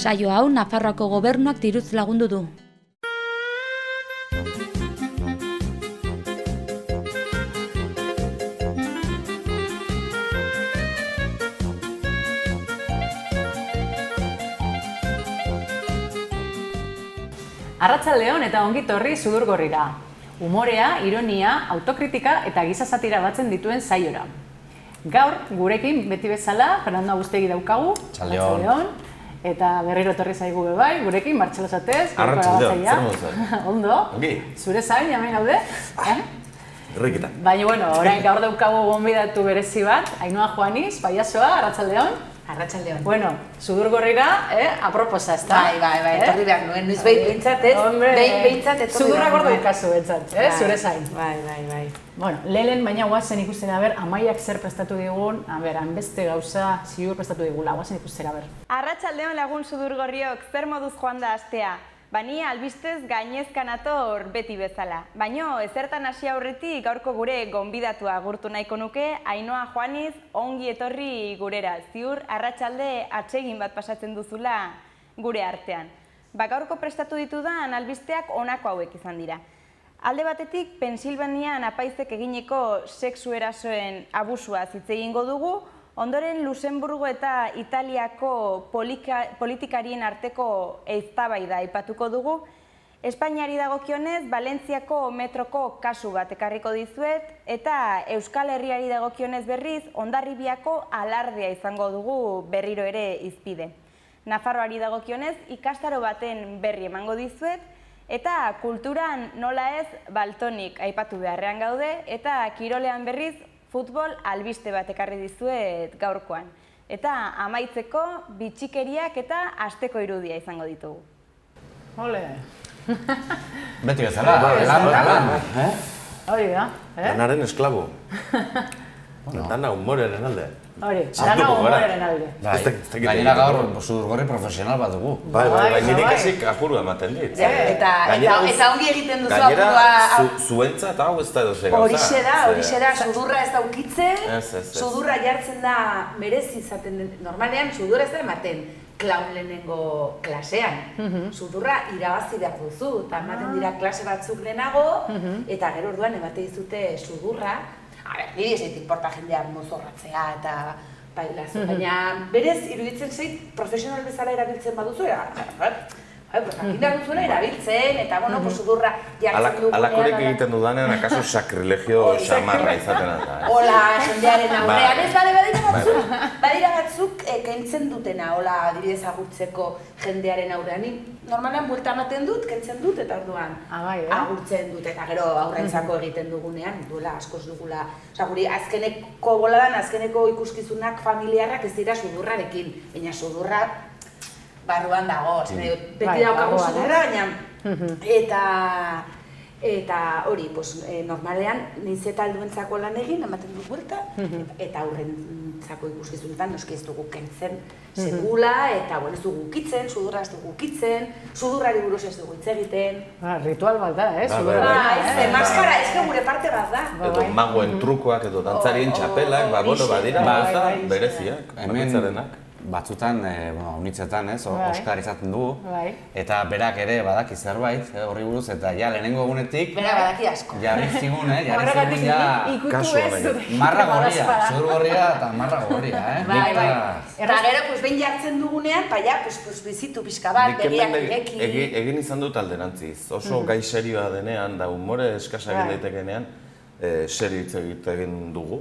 Saio hau Nafarroako gobernuak diruz lagundu du. Arratsaldeon eta ongi torri Sudurgorrira. Humorea, ironia, autokritika eta giza satira batzen dituen saiora. Gaur, gurekin beti bezala, Fernando Agustegi daukagu. Arratsaldeon. Eta berriro etorri zaigu bai, gurekin, Martxelo Zatez. Arratsaldeon, zer modu? Ondo. Ongi. Zure zain, hemen gaude. Errikita. Baina, bueno, orain gaur daukagu gonbidatu berezi bat, Ainhoa Juaniz, paiazoa, arratsaldeon. Arratsaldeon. Bueno, Sudurgorrira, aproposa, ezta? Bai, etorri behar nuen, noiz behintzat, ez? Behintzat etorri Sudurra gordo ikazu behintzat, zure zain. Bai. Bueno, lehen baina guazen ikusten, Amaiak zer prestatu digun, hanbeste gauza ziur prestatu digula, guazen ikustera, Arratsaldeon lagun Sudurgorriok, zer moduz joan da astea? Bani albistez gainezkan ator beti bezala. Baino, ezertan hasi aurretik gaurko gure gonbidatua agurtu nahiko nuke, Ainhoa Juaniz, ongi etorri gurera. Ziur, arratsalde atsegin bat pasatzen duzula gure artean. Gaurko prestatu ditudan albisteak honako hauek izan dira. Alde batetik, Pensilvanian apaizek eginiko sexu erasoen abusuaz hitz egingo dugu, ondoren Luxemburgo eta Italiako politikarien arteko eztabaida aipatuko dugu. Espainiari dagokionez, Valentziako metroko kasu bat ekarriko dizuet, eta Euskal Herriari dagokionez berriz, Hondarribiako alardea izango dugu berriro ere hizpide. Nafarroari dagokionez, ikastaro baten berri emango dizuet, eta kulturan nola ez Baltonik aipatu beharrean gaude, eta kirolean berriz, futbol albiste bat ekarri dizuet gaurkoan. Eta amaitzeko bitxikeriak eta asteko irudia izango ditugu. Ole! Beti bezala, lan. Hori da, Lanaren esklabo. Dana humoreren alde. Hori, dana humoreren alde. Gainera gaur Sudurgorri profesional bat dugu. Bai, nire kasik apuru ematen dit. Eta ongi egiten duzu apurua... Gainera, zuentza eta hau ez da edo Horixe da, sudurra ez da ukitzen, sudurra jartzen da merezi izaten den, normalean sudurra ez da ematen klaun lehenengo klasean. Sudurra irabazi behar duzu, eta ematen dira klase batzuk lehenago, eta gero orduan emate dizute sudurra. Niri ez importa jendean mozorratzea eta bailazo, baina berez iruditzen zait profesional bezala erabiltzen baduzu, jakin duzuna erabiltzen, eta sudurra jartzen dugunean. Alakorek egiten dudanean, akaso sakrilegio xamarra izaten da. Hola, jendearen aurrean, ez badira batzuk kentzen dutena, hola, adibidez agurtzeko jendearen aurrean. Normalan buelta ematen dut, kentzen dut, eta orduan agurtzen dut, eta gero aurrentzako egiten dugunean, duela askoz dugula. Guri azkeneko boladan, azkeneko ikuskizunak familiarrak ez dira sudurrarekin, baina sudurra barruan dago, beti daukagu sudurra, baina eta hori, normalean, niz eta alduentzako lan egin, ematen dut buelta, eta aurrentzako ikuskizunetan noski ez dugu kentzen segula, eta ez dugu ukitzen, sudurra ez dugu ukitzen, sudurrari buruz ez dugu hitz egiten. Ritual bat da, Maskara, ez que gure parte bat da. Edo magoen trukoak edo dantzarien txapelak, badira bereziak, bakitzarenak. Batzutan, unitzetan, Oskar izaten dugu, eta berak ere badaki zerbait horri buruz, eta ja lehenengo egunetik berak badaki asko. Jarri zigun marra gorria, Sudurgorria eta marra gorria, Eta gero, behin jartzen dugunean, bizitu pixka bat, begiak ireki. Egin izan dut alderantziz, oso gai serioa denean, da humore eskasa egin daitekenean, serio hitz egiten dugu.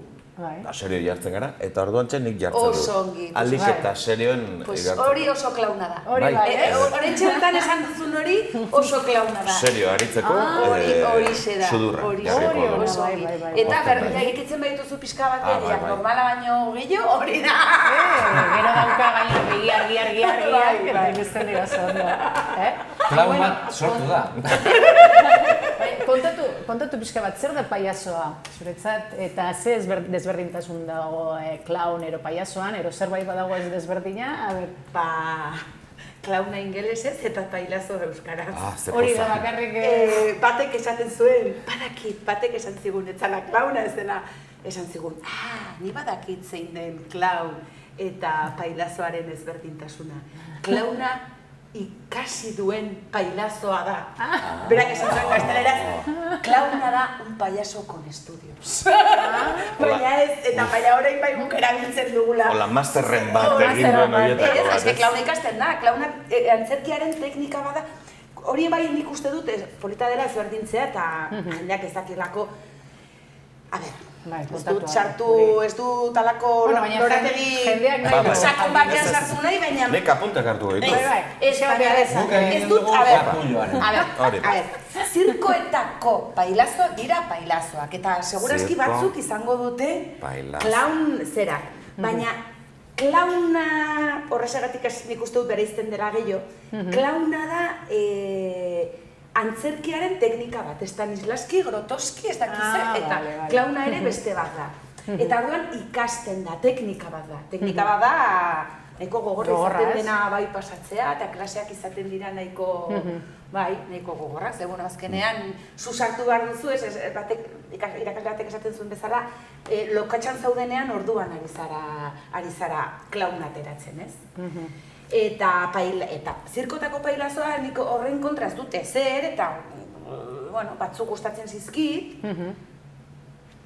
Serio jartzen gara, eta orduan nik jartzen du. Oso ongi. Alik eta serioen jartzen. Hori oso klauna da. Hori txeretan esan duzun hori oso klauna da. Serio aritzeko sudurra. Oso ongi. Eta berrita egitzen behituzu pixka bat normala baino gehiago, hori da. Gero dauka gaino begiar, eta ikusten dira zonda. Klaun bat sortu da. Kontatu pixka bat, zer da paiazoa, zuretzat, eta ze desberdintasun dago klaun ero paiazoan, ero zerbait badago ez desberdina? klauna ingelesez eta pailazo euskaraz. Hori da bakarrik... Batek esaten zuen, batek esan zigun, etzala klauna ez dela, esan zigun, ni badakit zein den klaun eta pailazoaren ezberdintasuna. Klauna ikasi duen pailazoa da. Berak esan zuen gazteleraz, klauna da un payaso con estudios. Baina ez, eta baina orain bai guk erabiltzen dugula. Hola, masterren bat egin duen horietako bat. Ez, klauna ikasten da, klauna antzerkiaren teknika bada. Hori bai nik uste dut, polita dela ezberdintzea eta jendeak ez dakilako. A ber, ez dut sartu, ez dut alako lorategi sakon batean sartu nahi, baina... Nek apuntak hartu ditu. Ez dut, a ber, zirkoetako pailazoak dira pailazoak, eta segurazki batzuk izango dute klaun zera. Baina klauna, horrezagatik nik uste dut bereizten dela gehiago, klauna da antzerkiaren teknika bat, Stanislavski, Grotowski, ez dakize, eta klauna ere beste bat da. Eta orduan ikasten da, teknika bat da. Teknika bat da, nahiko gogorra izaten dena bai pasatzea, eta klaseak izaten dira nahiko gogorrak. Ze, bueno, azkenean, zu sartu behar duzu, irakasle batek esaten zuen bezala, lokatxan zaudenean orduan ari zara klauna ateratzen, ez? Eta zirkotako pailazoa nik horren kontra ez dut ezer, eta batzuk gustatzen zizkit.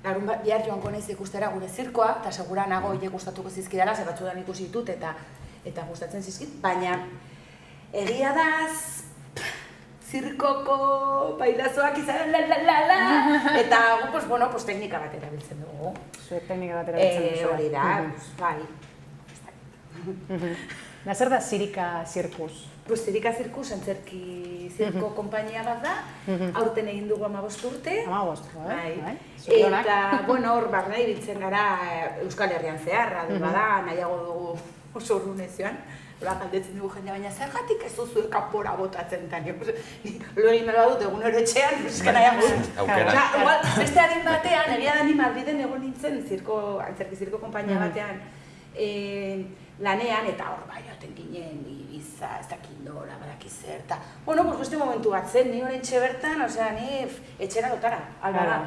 Larun bihar joango naiz ikustera gure zirkoa, eta segura nago hile gustatuko zizkidala, ze batzudan ikusi ditut eta gustatzen zizkit, baina egia da zirkoko pailazoak izan la eta gu teknika bat erabiltzen dugu. Zuek teknika bat erabiltzen dugu. Hori da, bai. Zer da Zirika Zirkus? Zirika Zirkus antzerki zirko konpainia bat da, aurten egin dugu 15 urte. 15, bai. Eta, hor barna ibiltzen gara Euskal Herrian zeharra, bada, nahiago dugu oso urrunezioan. Hola, galdetzen dugu jendea, baina zergatik ez duzu kanpora botatzen eta lo egin behar dut egun hori etxean, euskan nahiago dut. Beste adin batean, egia da ni Madriden egon nintzen antzerki zirko konpainia batean lanean, eta hor baioten ginen, Ibiza, ez dakit nola, badaki zer, eta... beste momentu bat zen, ni horren txe bertan, ni etxera dotara, alba da.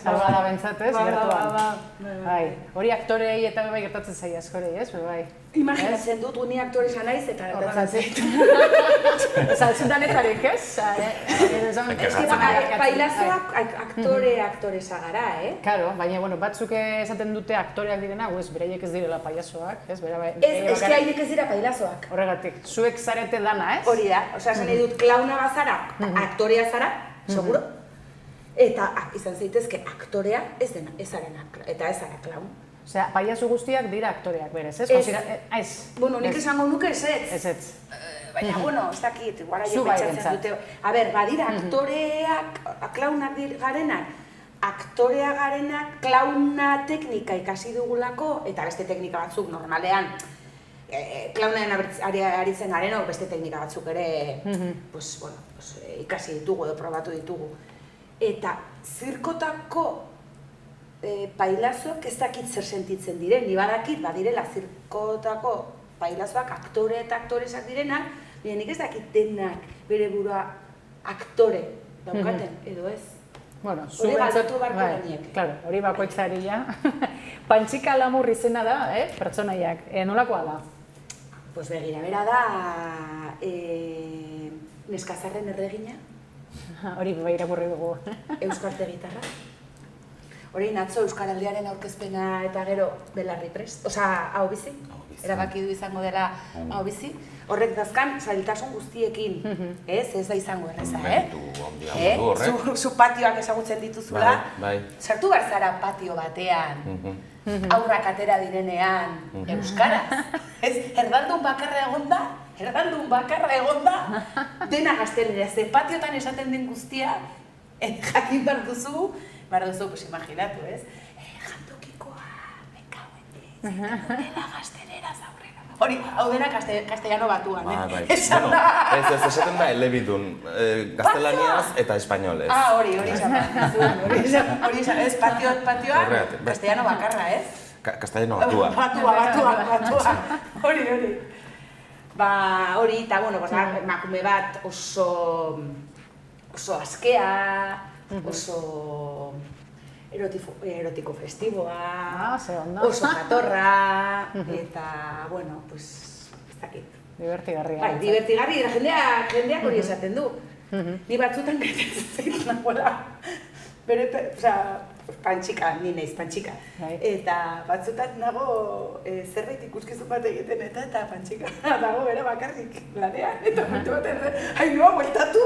Alba da bentsatez, gertuan. Hori aktorei eta bai gertatzen zaia askorei, ez? Imaginatzen dut, uni aktore esan naiz eta gertatzen zait. Zaltzutanetarik, ez? Pailazoak aktore zagara, Karo, baina batzuk esaten dute aktoreak direna, bereiek ez direla pailazoak, ez? Ez que haiek ez dira pailazoak. Horregatik, zuek zarete dana, ez? Hori da, esan nahi dut klauna bazara, aktorea zara, seguro? Eta izan zaitezke aktorea ez zara klaun. Osea, pailazo guztiak dira aktoreak berez, ez? Ez. Nik esango nuke ez ez. Ez ez. Baina, ez dakit, guara jo pentsatzen dute. A ber, badira aktoreak, klaunak garenak, aktorea garenak, klauna teknika ikasi dugulako, eta beste teknika batzuk normalean, klaunaren aritzen garenok beste teknika batzuk ere ikasi ditugu edo probatu ditugu. Eta zirkotako pailazoak ez dakit zer sentitzen diren, ni badakit badirela zirkotako pailazoak aktore eta aktoresak direnak, baina nik ez dakit denak bere burua aktore daukaten, edo ez. Hori galdatu barko geniek. Hori bakoitzari ja. Pantxika Lamur izena da, pertsonaiak. Nolakoa da? Begira, bera da Neskazarren erregina. Hori irakurri dugu. Euskarte gitarra. Hori atzo Euskaraldiaren aurkezpena eta gero belarri prest. Hau bizi. Erabaki du izango dela hau bizi. Horrek dazkan zailtasun guztiekin. Ez da izango erreza, Zu patioak ezagutzen dituzula. Sartu behar zara patio batean. Aurrak atera direnean euskaraz. Erdaldun bakarra egon da, dena gaztelera. Ze patiotan esaten den guztia, jakin behar duzu, imaginatu, ez? Jantokikoa, mekauen dela gaztelera zaurrera. Hori, hau dena castellano batuan, esan da. Ez esaten da elebidun, gaztelaniaz eta espainolez. Hori esan, ez patioa, castellano bakarra, ez? Castellano batua. Batua. Hori. hori, eta, bueno, emakume bat oso askea, oso erotiko festiboa, oso jatorra, eta, bueno, pues, ez dakit. Divertigarria. Bai, divertigarri, jendeak hori esaten du. Ni batzutan gaitatzen zait nagoela. Pantxika, ni naiz pantxika. Eta batzutan nago zerbait ikuskizun bat egiten eta pantxika dago bera bakarrik lanean. Eta momentu baten, noa bueltatu,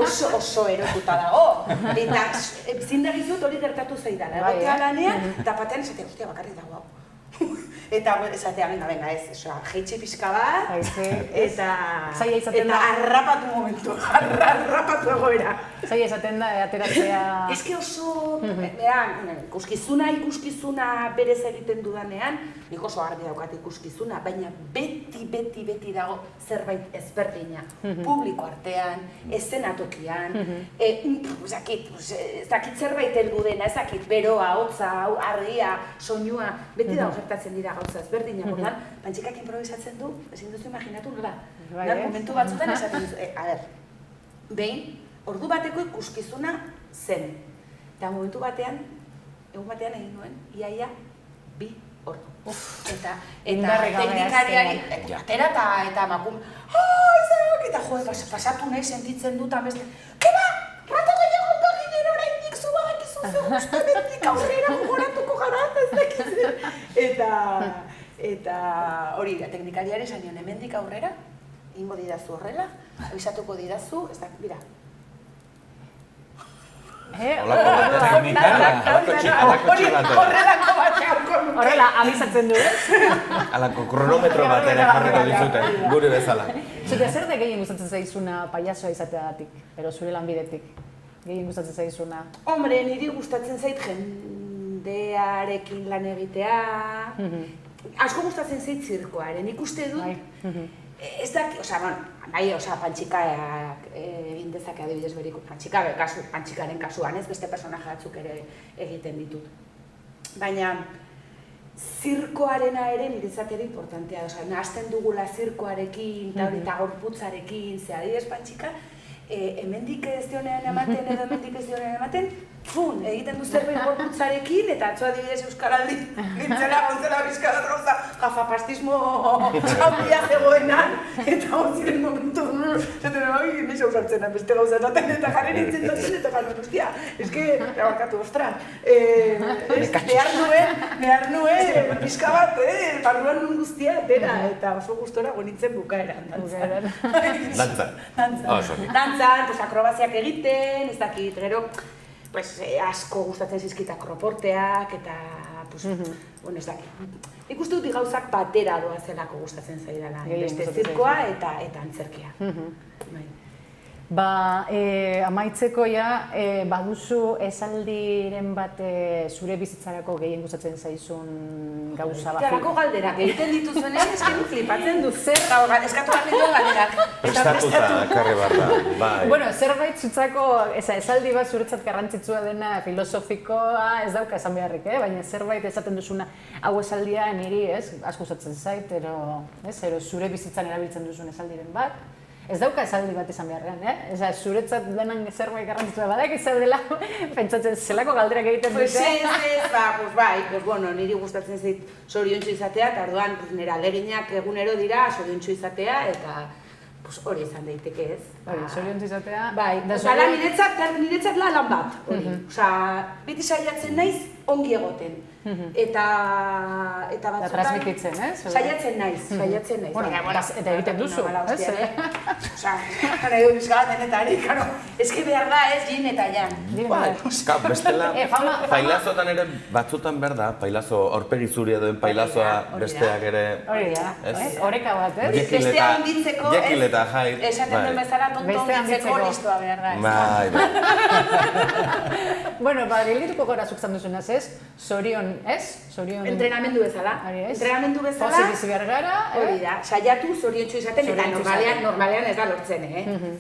oso erotuta dago. Eta zindagizut hori gertatu zaidala. Egotea lanean, eta batean esatea, ostia, bakarrik dago hau. Eta esatea, venga, ez, jeitxe pixka bat, eta harrapatu momentu, harrapatu egoera. Zaila esaten da, ateratzea... Ez que oso, ikuskizuna berez egiten dudanean, nik oso argi daukat ikuskizuna, baina beti dago zerbait ezberdina. Publiko artean, eszenatokian, ez dakit zerbait heldu dena, ez dakit beroa, hotza, argia, soinua, beti dago gertatzen dira gauza ezberdinak, ordan, pantxikak improvisatzen du, ezin duzu imaginatu nola. Momentu batzutan esaten duzu, behin, ordu bateko ikuskizuna zen. Eta momentu batean, egun batean egin nuen, iaia 2 ordu. Eta teknikariari, atera eta emakume, eta pasatu nahi sentitzen dut ameste, keba, ratako jagun baginen orainik zubagak izuzu, guztanetik aurrera gogoratuko gara, ez dakitzen. Eta hori, teknikariari esan nion, hemendik aurrera, ingo didazu horrela, avisatuko didazu, ez da, bira. Horrelako batean. Horrela, abizatzen du, ez? Alako kronometro bat ere jarriko dizute, gure bezala. Zute, zer da gehien gustatzen zaizuna paiazoa izateagatik, ero zure lanbidetik? Gehien gustatzen zaizuna? Hombre, niri gustatzen zait jendearekin lan egitea. Asko gustatzen zait zirkoaren, ikuste dut. Ez dakit, pantxikak egin dezake adibidez beriko, pantxikaren kasuan, ez beste personaje batzuk ere egiten ditut. Baina, zirkoarena ere niretzat ere importantea, nahazten dugula zirkoarekin, eta gorputzarekin, ze adibidez pantxika, hemendik ez dionean ematen edo hemendik ez dionean ematen, egiten du zerbait gorputzarekin, eta atzo adibidez Euskaraldi nintzela gontzela bizkarat gauza gafapastismo handia zegoenan, eta ziren momentu zaten nix ausartzen beste gauza esaten eta jarri nintzen dutzen eta gano, hostia, eske, bakatu, ostran, behar nuen pixka bat, barruan nun guztia dena, eta oso gustora nintzen bukaeran, dantzan. Dantzan, akrobaziak egiten, ez dakit, gero, asko gustatzen zizkit akroporteak eta, bueno, ez dakit. Ikustu dut gauzak batera doazelako gustatzen zaidala, beste zirkoa eta antzerkia. Amaitzeko baduzu esaldiren bat zure bizitzarako gehien gustatzen zaizun gauza bat. Zarako galderak egiten dituzuenean, esken flipatzen dut zer, eskatu behar dituen galderak. Estatuta, karri bat da, bai. Bueno, zerbait zutzako esaldi bat zuretzat garrantzitsua dena filosofikoa ez dauka esan beharrik, baina zerbait esaten duzuna hau esaldia niri, asko gustatzen zait, ero zure bizitzan erabiltzen duzun esaldiren bat. Ez dauka esaldi bat esan beharrean, zuretzat denan zerbait garrantzitsua badak izan dela, pentsatzen zelako galderak egiten dute. Niri gustatzen zait zoriontsu izatea, eta orduan nire aleginak egunero dira zoriontsu izatea, eta hori izan daiteke ez. Zoriontsu izatea. Bai, niretzat lan bat, hori. Beti saiatzen naiz ongi egoten. Eta batzutan... transmititzen, Saiatzen naiz. Eta egiten duzu, ez? Nahi du bizkabat denetari, karo. Ez que behar da ez jin eta jan. Bestela, pailazotan ere batzutan behar da, pailazo aurpegi zuri edoen pailazoa besteak ere... Hori da, horeka bat, ez? Bestea honditzeko, Jekyll eta Hyde. Esaten duen bezala tonto honditzeko listoa behar da, ez? Bai. Bueno, geldituko gora zuk zan duzunaz, ez? Zorion, ez? Entrenamendu bezala. Entrenamendu bezala. Pozik bizi behar gara. Hori da, saiatu zoriontsu izaten, eta normalean ez da lortzen,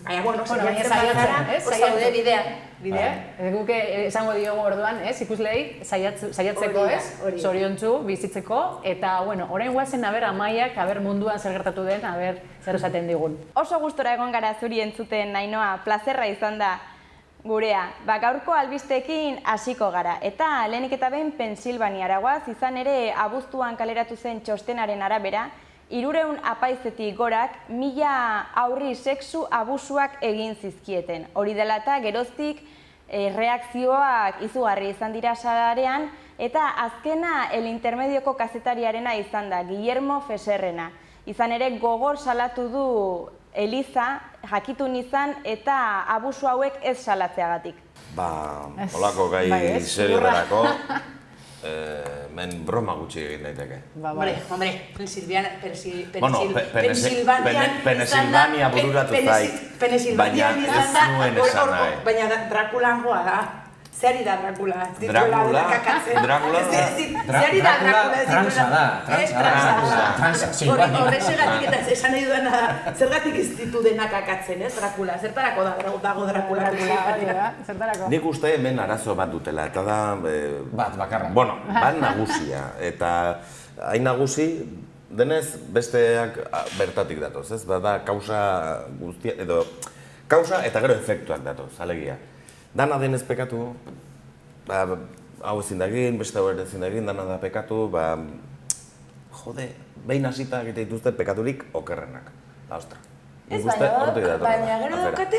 Baina, bueno, saiatzen gara, hor zaude bidean. Guk esango diogu orduan, ikuslei, saiatzeko, zoriontsu, bizitzeko, eta, bueno, orain guazen, Amaiak, munduan zer gertatu den, zer esaten digun. Oso gustora egon gara zuri entzuten, Ainhoa, plazerra izan da gurea. Gaurko albisteekin hasiko gara, eta lehenik eta behin Pensilvaniara goaz, izan ere abuztuan kaleratu zen txostenaren arabera, 300 apaizetik gorak 1000 aurri sexu abusuak egin zizkieten. Hori dela eta geroztik reakzioak izugarri izan dira sarean, eta azkena El Intermedioko kazetariarena izan da, Guillermo Feserrena. Izan ere gogor salatu du Eliza, jakitun izan eta abusu hauek ez salatzeagatik. Olako gai seriotarako, men broma gutxi egin daiteke. Hombre, Pensilvania bururatu zait, baina ez nuen esan nahi. Baina Drakulangoa da. Zeri da Drakula? Dracula? Zeri da Drakula? Transa da. Horrexegatik eta esan nahi duena da, zergatik ez ditu denak akatzen, Drakula? Zertarako dago Drakula? Nik uste hemen arazo bat dutela, eta da... Bat, bakarra. Bueno, bat nagusia, eta hain nagusi, denez besteak bertatik datoz, ez? Bada kausa guztia, edo... Kausa eta gero efektuak datoz, alegia. Dana denez pekatu, hau ezin dagin, beste hau ezin dagin, dana da pekatu, jode, behin hasita egite dituzte pekaturik okerrenak. Ostra. Ez, baina gero daukate,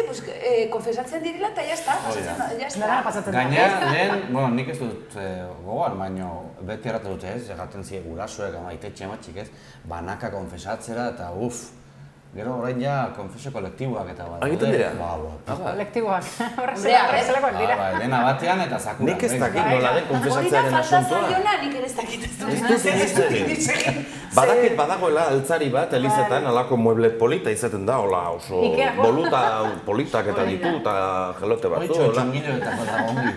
konfesatzen direla eta jazta. Gaina, lehen, nik ez dut gogoan, baina beti erratu dute ez, egaten zie gurasoek, aitetxe amatxik ez, banaka konfesatzera eta gero orain ja konfesio kolektiboak eta bat. Egiten dira? Kolektiboak, horrezelakoak dira. Dena batean eta zakuran. Nik ez dakit nola den konfesatzearen asuntoa. Hori da falta nik ez dakit ez dut. Ez dut Badakit badagoela altzari bat, Elizetan, alako mueble polita izaten da, hola oso boluta politak eta ditu eta gelote batzu. Hori txotxonginoetako da ongi.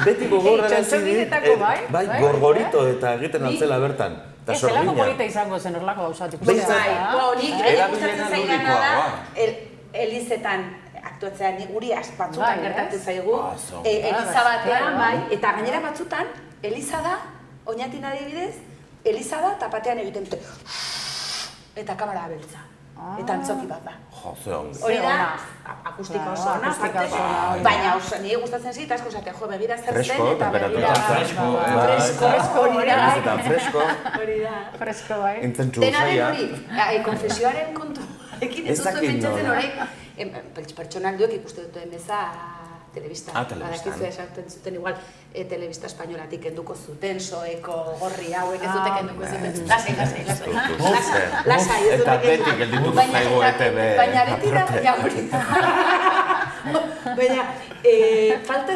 Beti gogorra Txotxonginetako bai, gorgorito eta egiten altzela bertan. Ez zelako polita izango zen horlako gauzatik. Nik gustatzen zaidana da, Elizetan aktuatzean guri batzutan gertatzen zaigu, Eliza batean, eta gainera batzutan, Eliza da, oinatin adibidez, Eliza da, eta batean egiten dute, eta kamera beltza, eta antzoki bat da. Hori da, akustiko oso ona, baina oso nire gustatzen zait, asko zatea, begira zer zen, eta begira... Fresko, hori da. Fresko, bai. Dena den hori, konfesioaren kontu, ekin ez duzu pentsatzen horrek, pertsonalduek ikuste duten beza telebista. Badakizu esaten zuten igual, telebista espainolatik kenduko zuten, soeko gorri hauek ez dute kenduko zuten. Lasai. Eta beti geldituko zaigu ETV. Baina beti da, hori. Baina, falta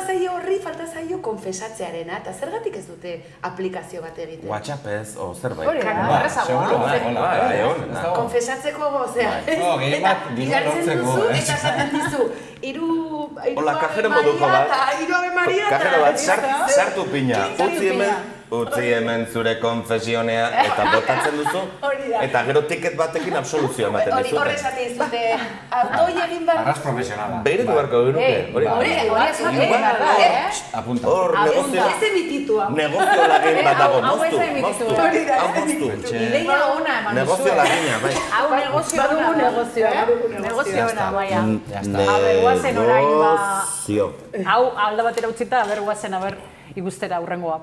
zaio konfesatzearena, eta zergatik ez dute aplikazio bat egiten? WhatsApp ez, o zerbait. Hori da, konfesatzeko gozea. Igartzen duzu, eta esaten dizu, hiru Ave Maria Kajero bat, sartu pina, utzi hemen zure konfesionea eta botatzen duzu, eta gero tiket batekin absoluzioa ematen dizute. Hori esaten dizute, autoi egin behar... Arras profesionala. Behiretu beharko genuke. Hori esaten behar da, Apunta. Hor, negozio... Ez emititu hau. Negozio lagin bat dago, Hau ez emititu. Hori da, ez moztu. emititu. Ideia ona eman duzu. Negozio lagina, bai. Hau negozio ona. Negozio ona, baina. Negozio. Negozio. Hau alda batera utzita, guazen, ikustera hurrengoa.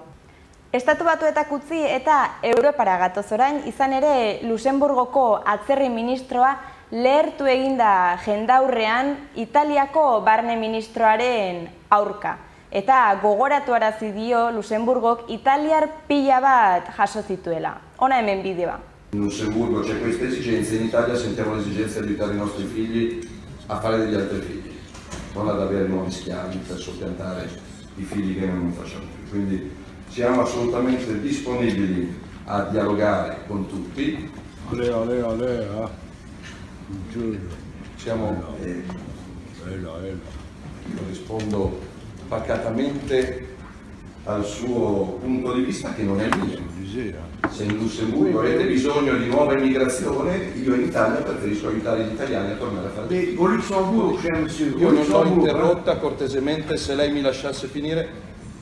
Estatu Batuetak utzi eta Europara gatoz orain, izan ere Luxemburgoko atzerri ministroa lehertu eginda jendaurrean Italiako barne ministroaren aurka. Eta gogoratuarazi dio Luxemburgok italiar pila bat jaso zituela. Hona hemen bideoa. In Lussemburgo c'è questa esigenza, in Italia sentiamo l'esigenza di aiutare i nostri figli a fare degli altri figli, non ad avere nuovi schiavi per soppiantare i figli che noi non facciamo più. Quindi siamo assolutamente disponibili a dialogare con tutti. Siamo, rispondo pacatamente al suo punto di vista che non è il mio. Se in Lussemburgo avete bisogno di nuova immigrazione, io in Italia preferisco aiutare gli italiani a tornare a fare il Au Luxembourg, cher monsieur. Io non l'ho interrotta cortesemente, se lei mi lasciasse finire,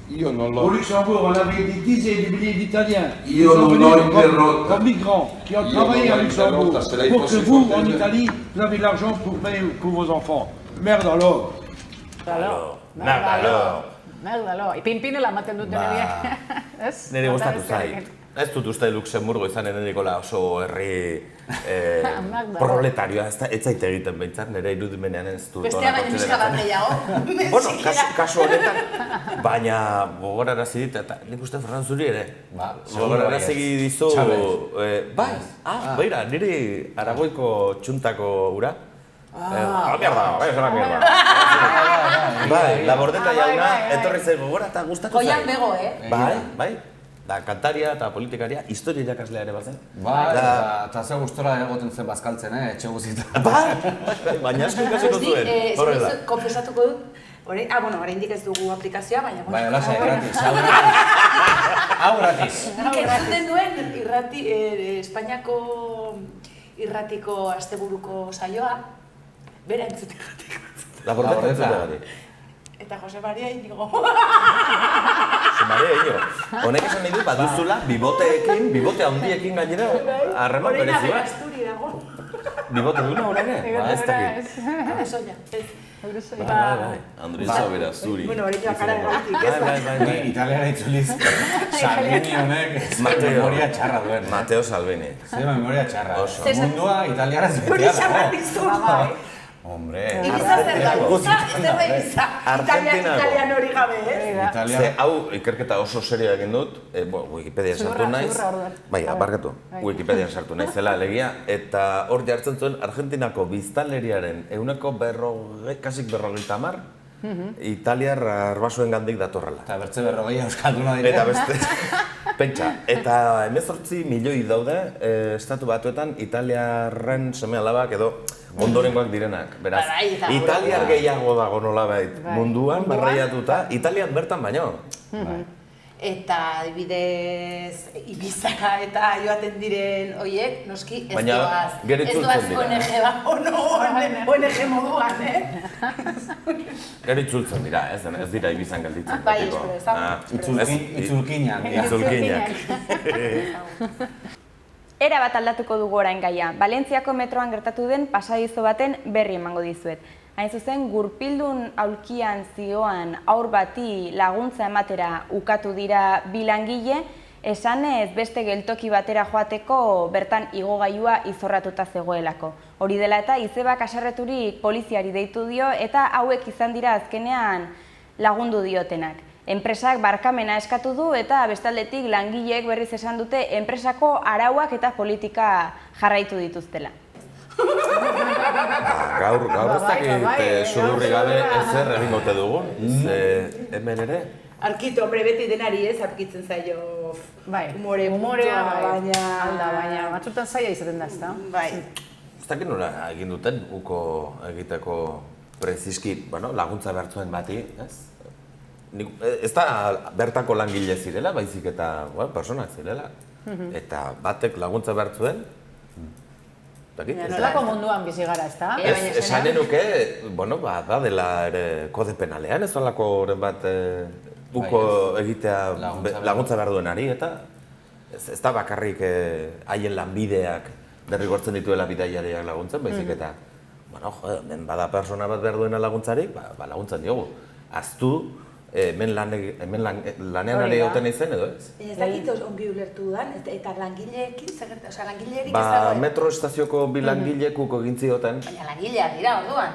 io non l'ho... Au Luxembourg, on avait des dizaines de milliers d'Italiens. Io non l'ho interrotta. Comme migrants qui ont travaillé à Luxembourg pour que vous, en Italie, vous avez l'argent pour payer pour vos enfants. Merde alors. Merdalo. Ipinpinela ematen duten egia. Nire gustatu zait. Ez dut uste Luxemburgo izan Nikola oso herri proletarioa, ez zait egiten behintzat, nire irudimenean ez dut. Bestea baina miska bat gehiago. Bueno, kasu honetan, baina gogorarazi dit, eta nik uste Ferran zuri ere. Gogorarazi dizu, bai, beira, niri Aragoiko txuntako ura. Bai, Labordeta jauna, etorri zait gogora eta gustatu zait. Goian bego, Bai. Da, kantaria eta politikaria, historia irakaslea ere bazen. Bai, eta ze gustora egoten zen bazkaltzen, etxe guztietan. Bai, baina asko ikasiko zuen. Horrela. Konfesatuko dut, oraindik ez dugu aplikazioa, baina... Bai, hola, gratis. Hau gratis. Nik entzuten duen Espainiako irratiko asteburuko saioa, bera entzuten irratiko. Labordeta entzuten. Eta Jose Maria Inigo. Jose Maria Inigo. Honek esan nahi du, baduzula, bibote handiekin gainera, harreman berezi bat. Asturi dago. Bibote duna honek? Ez dakit. Esoia, ez. Bai. Andresa bera, zuri. Bueno, hori joa kara egatik, ez da. Ni italiara itzuliz, Salvini honek memoria txarra duen. Mateo Salvini. Zer memoria txarra. Oso. Mundua italiara zetea Hori xarrak dizu. Hombre. Ibiza zer da, zer da Ibiza. Italian hori gabe, ez? Ze hau ikerketa oso serioa egin dut, Wikipedia sartu naiz. Bai, barkatu. Wikipedia sartu naiz zela alegia, eta hor jartzen zuen Argentinako biztanleriaren kasik 50, italiar arbasoen gandik datorrela. Eta bertze 40 euskalduna dira. Eta beste, pentsa, eta 18 milioi daude estatu batuetan italiarren seme-alabak edo ondorengoak direnak. Beraz, italiar gehiago dago nolabait munduan barreiatuta, Italian bertan baino. Eta adibidez Ibizara eta joaten diren horiek, noski ez doaz. Ez doaz ONG moduan, Gero itzultzen dira, ez dira Ibizan gelditzen. Bai, espero ez. Itzulkinak. Era bat aldatuko dugu orain gaia. Valentziako metroan gertatu den pasadizo baten berri emango dizuet. Hain zuzen, gurpildun aulkian zioan aur bati laguntza ematera ukatu dira bi langile, esanez beste geltoki batera joateko bertan igogailua izorratuta zegoelako. Hori dela eta izebak haserreturik poliziari deitu dio eta hauek izan dira azkenean lagundu diotenak. Enpresak barkamena eskatu du eta bestaldetik langileek berriz esan dute enpresako arauak eta politika jarraitu dituztela. Gaur ez dakit sudurri gabe ezer egingote dugun, hemen ere? Arkitu, hombre, beti denari ez, aurkitzen zaio humorea, baina batzutan zaila izaten da, ezta? Bai. Ez dakit nola egin duten uko egiteko preziski, laguntza behartzuen bati, ez? Ez da bertako langile zirela, baizik eta personak zirela. Eta batek laguntza behartzuen, nolako munduan bizi gara, ezta? Esan enuke, da dela ere kode penalean, ez olako horren bat uko egitea laguntza behar duenari, eta ez da bakarrik haien lanbideak derrigortzen dituela bidaiariak laguntzen, baizik eta bada persona bat behar duena laguntzarik, laguntzen diogu. Aztu, hemen lanean ari gauten izen edo ez? Ez dakit ongi ulertu dudan, eta langileekin, langileerik ez dagoen? Metro estazioko bi langilekuko egintzi goten. Baina langileak dira, orduan.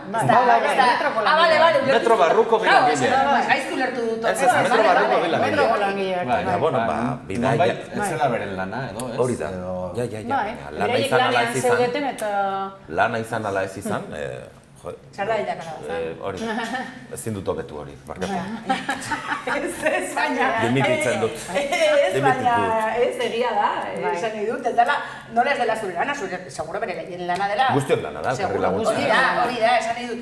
Metro barruko bi langileak. Gaizki ulertu dut. Ez, metro barruko bi langileak. Metroko langileak. Bidaia. Ez zela beren lana, edo ez? Hori da. Beraiek lanean zeudeten eta... Lana izan ala ez izan, Txarra dira karabaza. Hori, ezin dut hobetu hori, barkatu. Ez, baina... Dimititzen dut. Ez, baina ez egia da, esan nahi dut. Ez dela, nola ez dela zure lana, seguro bere lehen lana dela. Guztion lana da, karri laguntza. Hori da, esan nahi dut.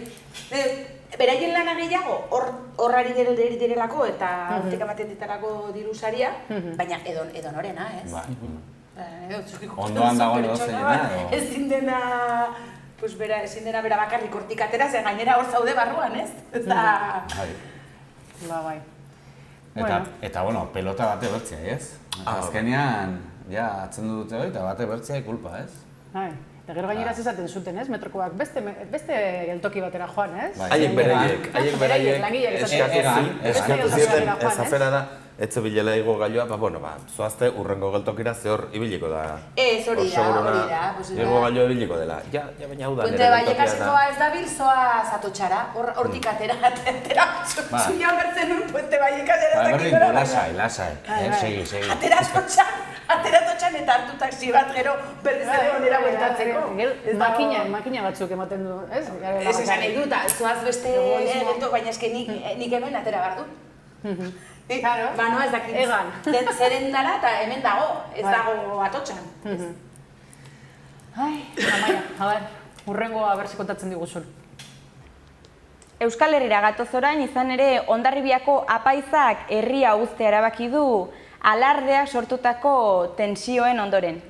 beraien lana gehiago hor ari direlako eta hortik ematen ditarako dirusaria, baina edo norena, ez? Ondoan dagoen edozeina. Ezin dena bera bakarrik hortik atera, zen gainera hor zaude barruan, ez? Ez da... Bai. Eta, pelota bate bertzea, ez? Azkenean, atzen dute hori, eta bate bertzea kulpa, ez? Eta gero gainera esaten zuten, ez? Metrokoak beste geltoki batera joan, ez? Haiek beraiek eskatu zieten ez afera da, etxe bilela igo gailua, zoazte urrengo geltokira ze hor ibiliko da. Ez, hori da. Igo gailua ibiliko dela. Ja, baina hau da nire geltokia da. Puente Vallecasikoa ez dabil, zoa Zatotxara, hortik atera. Zuian bertzen nun Puente Vallecasera ez dakik gora. Lasai, segi. Atera totxan eta hartu taxi bat gero berriz ere onera bueltatzeko. Makina batzuk ematen du, ez? Ez esan nahi dut, zoaz beste geltok, baina eske nik hemen atera behar dut. Noa ez dakit. Egan. Zeren dara eta hemen dago, ez dago atotxan. Amaia, urrengoa berzi kontatzen diguzun. Euskal Herrira gatoz orain izan ere Hondarribiako apaizak herria uztea erabaki du alardeak sortutako tentsioen ondoren.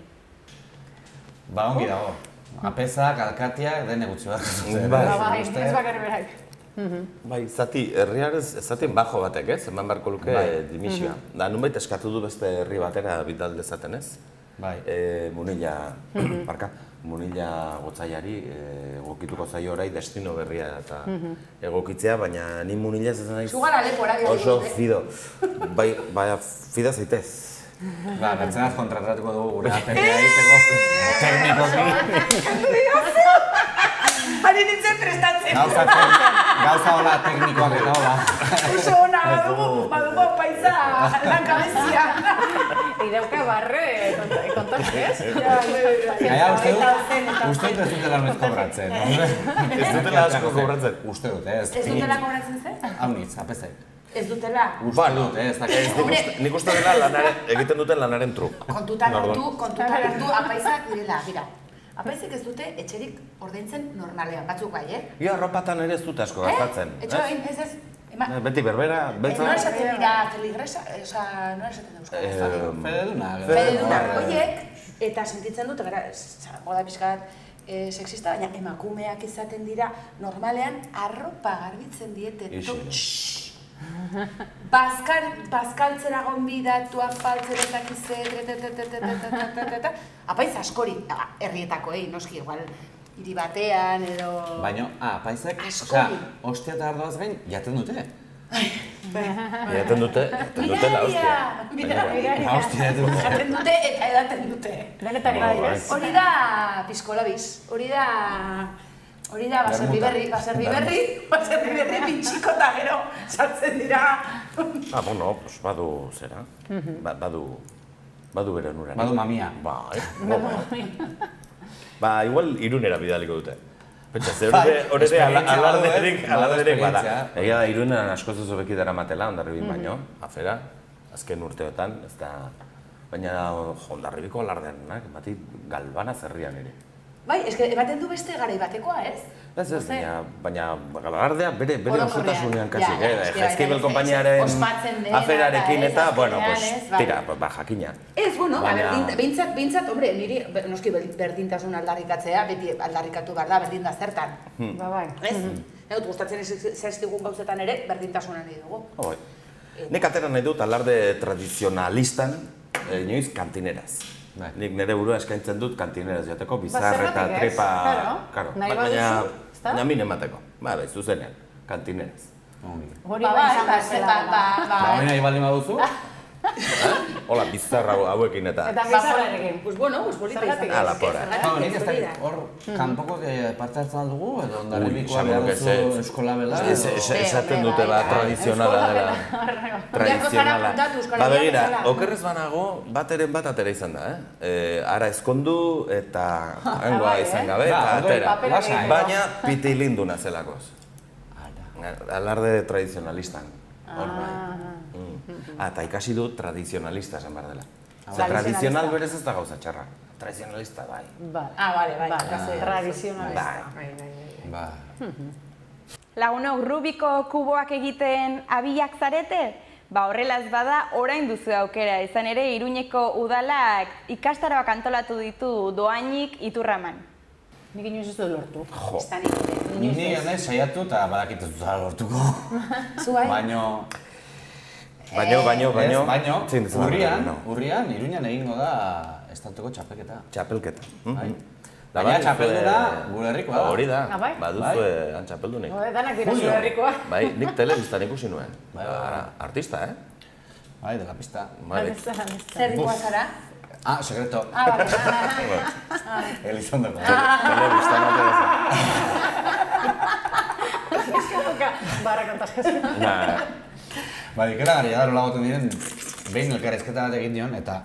Ongi dago. Apezak, alkatiak, dene gutxi bat. Ez bakarri berak. Bai, zatien bajo batek, ez? Eman beharko luke dimisioa. Da, nunbait eskatu du beste herri batera bidal dezaten, ez? Bai. Munilla gotzaiari egokituko zaio orai destino berria eta egokitzea, baina ni Munilla ez naiz oso fido. Bai, fida zaitez. Bertzenaz kontratatuko dugu gure aperria egiteko teknikoki. Hari nintzen prestatzen. Gauza hola teknikoak eta hola. Oso hona badugu paiza lankabezia. Ideuka barre kontatzen, ez? Uste dut ez dutela noiz kobratzen. Ez dutela asko kobratzen? Uste dut, ez. Ez dutela kobratzen zen? Hau nitz, apezek. Ez dutela? Uste dut, ez. Nik uste dela egiten duten lanaren truk. Kontutan hartu apaizak direla, gira. Apaizek ez dute etxerik ordaintzen normalean, batzuk bai, Ia, arropatan ere ez dute asko gastatzen. Etxoin, ez. Beti berbera, beltza. Nola esaten dira feligresa, nola esaten da euskara? Fededuna. Horiek, eta sentitzen dut, goda pixkat sexista, baina emakumeak izaten dira normalean arropa garbitzen diete. Bazkaltzera gonbidatua, faltzeretak apaiz askori, herrietakoei, noski, igual, hiri batean edo... Baina, apaizek, ostia eta ardoaz gain, jaten dute. Jaten dute la hostia. Jaten dute eta edaten dute. Hori da piskolabis, hori da baserri berri pintxiko eta gero sartzen dira. Badu zera, badu bere onuran. Badu mamia. Igual Irunera bidaliko dute. Pentsa, ze hori ere alarderik bada. Egia da, Irunen askoz ez hobeki dara matela, Hondarribin baino, afera, azken urteotan, ez da... Baina Hondarribiko alardeanak, bati galbana zerrian ere. Bai, ematen du beste garai batekoa, ez? Ez, baina galardea bere osotasunean kasik, Jaizkibel konpainiaren aferarekin eta, tira, jakina. Ez, bintzat, hombre, niri, noski berdintasun aldarrikatzea, beti aldarrikatu behar da, berdin da zertan. Ez? Gustatzen zestigun gauzetan ere, berdintasuna nahi dugu. Nik atera nahi dut alarde tradizionalistan, inoiz kantineraz. Nik nire burua eskaintzen dut kantineraz jateko, bizar eta trepa... Baina min emateko. Zuzenean, kantineraz. Hori bai, nahi baldin baduzu? Hola, bizarra hauekin eta... Eta bizarrarekin. Pues bolita izan. Lapora. Nik ez dakit, hor, kanpokok parte hartzen dugu, edo Hondarribikoa behar duzu eskola bela? Esaten dute tradizionala dela. Tradizionala. Begira, okerrez banago, bateren bat atera izan da, Ara ezkondu eta hangoa izan gabe, eta atera. Baina pitilinduna zelakoz. Alarde tradizionalistan. Eta ikasi du tradizionalista esan behar dela. Tradizional berez ez da gauza txarra. Tradizionalista, bai. Bai. Tradizionalista. Bai. Lagunok Rubiko kuboak egiten abiak zarete? Ba horrela ez bada, orain duzu aukera, izan ere Iruñeko udalak ikastaroak antolatu ditu Dohainik Iturraman. Nik inoiz ez dut lortu. Jo, ni naiz saiatu eta badakit ez dut lortuko. Zu bai? Baino, urrian, Iruñan egingo da estatuko txapelketa. Txapelketa. Baina txapelduna gure herrikoa da. Hori da, baduzue han txapeldunik. Danak dira zure herrikoa. Bai, nik telebistan ikusi nuen. Artista, Bai, de la pista. Zer rikoa zara? Sekreto. Bale. Elizondoko. Telebistan Barra kontaskazio. Bai, ikeragarria da, nola goten diren, behin elkarrizketa bat egin dion, eta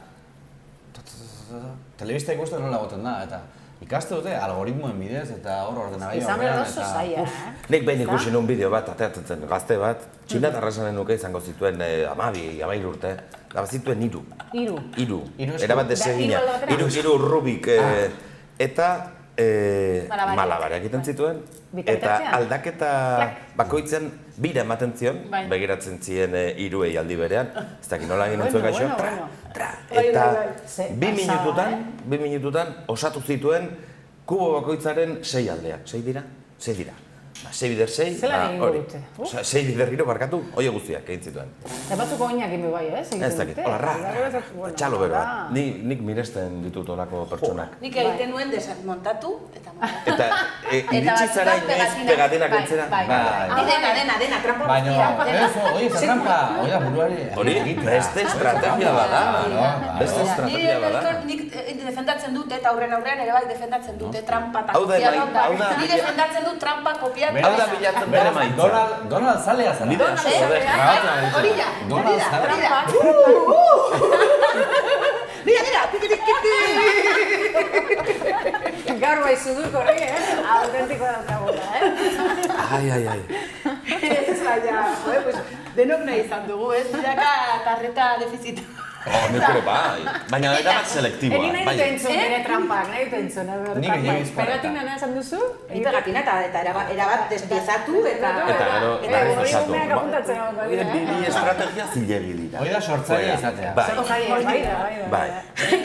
telebista ikusten nola goten da, eta ikaste dute algoritmoen bidez eta hor ordenagailu Izan behar oso zaila, Nik behin ikusi nun bideo bat, ateatzen gazte bat, txinatarra esanen nuke izango zituen 12 urte, eta zituen 3. 3. Erabat desegina. 3 Rubik eta malabareak egiten zituen, eta aldaketa bakoitzen bira ematen zion, begiratzen ziren 3 aldi berean, ez dakit nola egin entzuen gaixo, eta 2 minututan osatu zituen kubo bakoitzaren 6 aldeak. 6 dira? 6 dira. 6 bider 6, hori. 6 bider giro barkatu, hoi guztiak egin zituen. Eta batzuko oinak inbe bai, ez? Ez dakit, hola, txalo bero bat. Nik miresten ditut olako pertsonak. Nik egiten nuen desmontatu eta montatu. Eta iritsi zara inoiz pegatinak entzera? Dena, trampa baina, hori ez trampa, hori buruari... Hori, beste estrategia bada. Beste estrategia bada. Nik defendatzen dut eta aurrean ere bai defendatzen dute trampa eta kopia. Ni defendatzen dut trampa kopia. Hau da bilatzen bere maitza. Donald zalea zara. Hori da. Mira, Gaur bai zuduk hori, autentiko daukagula, Ai. Ez baina, denok nahi izan dugu, ez? Miraka tarreta defizita. Nik ere bai, baina era bat selektiboa. Egin nahi dut entzun nire trampak, nahi dut entzun. Pegatina nahi esan duzu? Ni pegatina eta erabat despiezatu eta... Eta gero, hori gumeak apuntatzen hau badira, Bi estrategia zilegi dira. Hori da sortzaile izatea. Bai.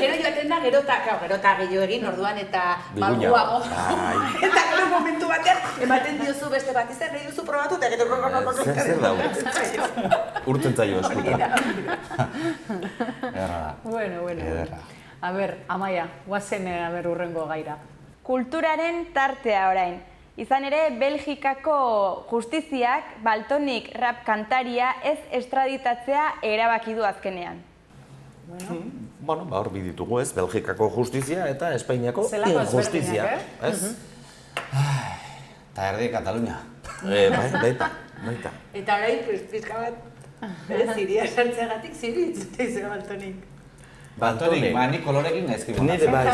Gero joaten da, gero eta gehiago egin, orduan eta malguago. Eta gero momentu batean, ematen diozu beste bat izan, nahi duzu probatu eta gero... Zer da, urten zailo eskutan. Bueno. A ber, Amaia, guazen urrengo gaira. Kulturaren tartea orain. Izan ere, Belgikako justiziak Valtonyc rap kantaria ez estraditatzea erabaki du azkenean. Bueno, hor biditugu ez, Belgikako justizia eta Espainiako injustizia. Eta erdi Katalunia. Baita. Eta orain, pizka bat, ziria sartzeagatik ziritz, izan Valtonyc. Valtonyc, nik kolorekin ezkibon. Nire bai,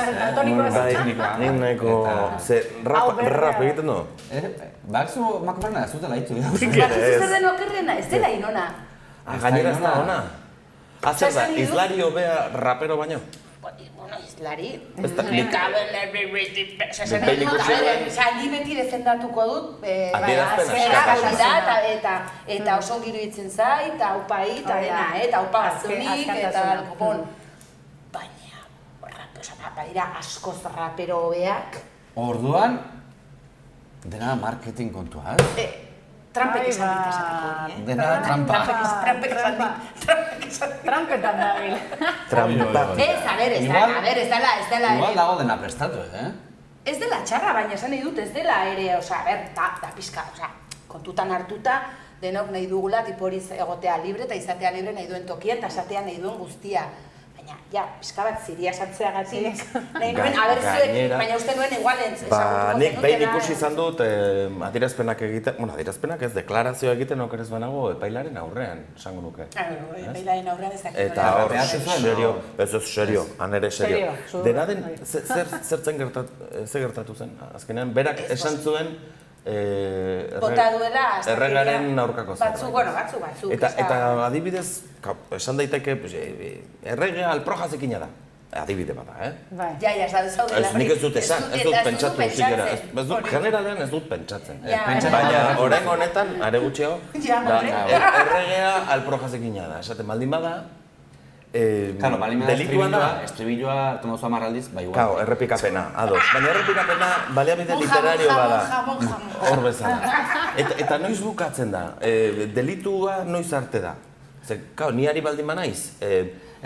nik nahiko... Rap egiten du? Bakzu makomarna ez dutela hitzu. Zer den okerrena, ez dela inona. Gainera ez da ona. Zer da, izlari hobea rapero baino? Bueno, izlari. Ni beti defendatuko dut, eta oso giro itzen zait, eta upai, eta dena, eta upa Valtonyc, eta Alcopon. Baina, askoz rapero hobeak. Orduan, dena marketing kontua, ez? Trampek esan dit esateko hori, Dena trampa. Trampek esan dit. Trampetan da bil. Trampa. Ez dela. Igual dago dena prestatu, Ez dela txarra, baina esan nahi dut, ez dela ere, da pizka, kontutan hartuta, denok nahi dugula tipori egotea libre eta izatea libre nahi duen tokia eta esatea nahi duen guztia. Baina, pizka bat ziria sartzeagatik, nahi nuen, baina uste nuen igual ezagutuko zenutela. Nik behin ikusi izan dut adierazpenak egiten, adierazpenak ez, deklarazioa egiten okerez banago epailaren aurrean, esango nuke. Epailaren aurrean ez dakit. Eta hor, serio, han ere serio. Dena den, zer gertatu zen? Azkenean, berak esan zuen erregaren aurkako zer. Batzu. Eta adibidez, esan daiteke, erregea alprojazekina da. adibide bada, Ja, ez da zaudela. Nik ez dut esan, ez dut pentsatu zikera. Ez dut, generalean ez dut pentsatzen. Baina, orain honetan, are gutxeo, erregea alprojazekina da. Esaten baldin bada, Claro, baldin bada estribilloa tomozu amarraldiz, bai igual. Claro, errepikapena, ados. Baina errepikapena baliabide literario bada. Hor bezala. Eta noiz bukatzen da, delitua noiz arte da. Ni ari baldin banaiz,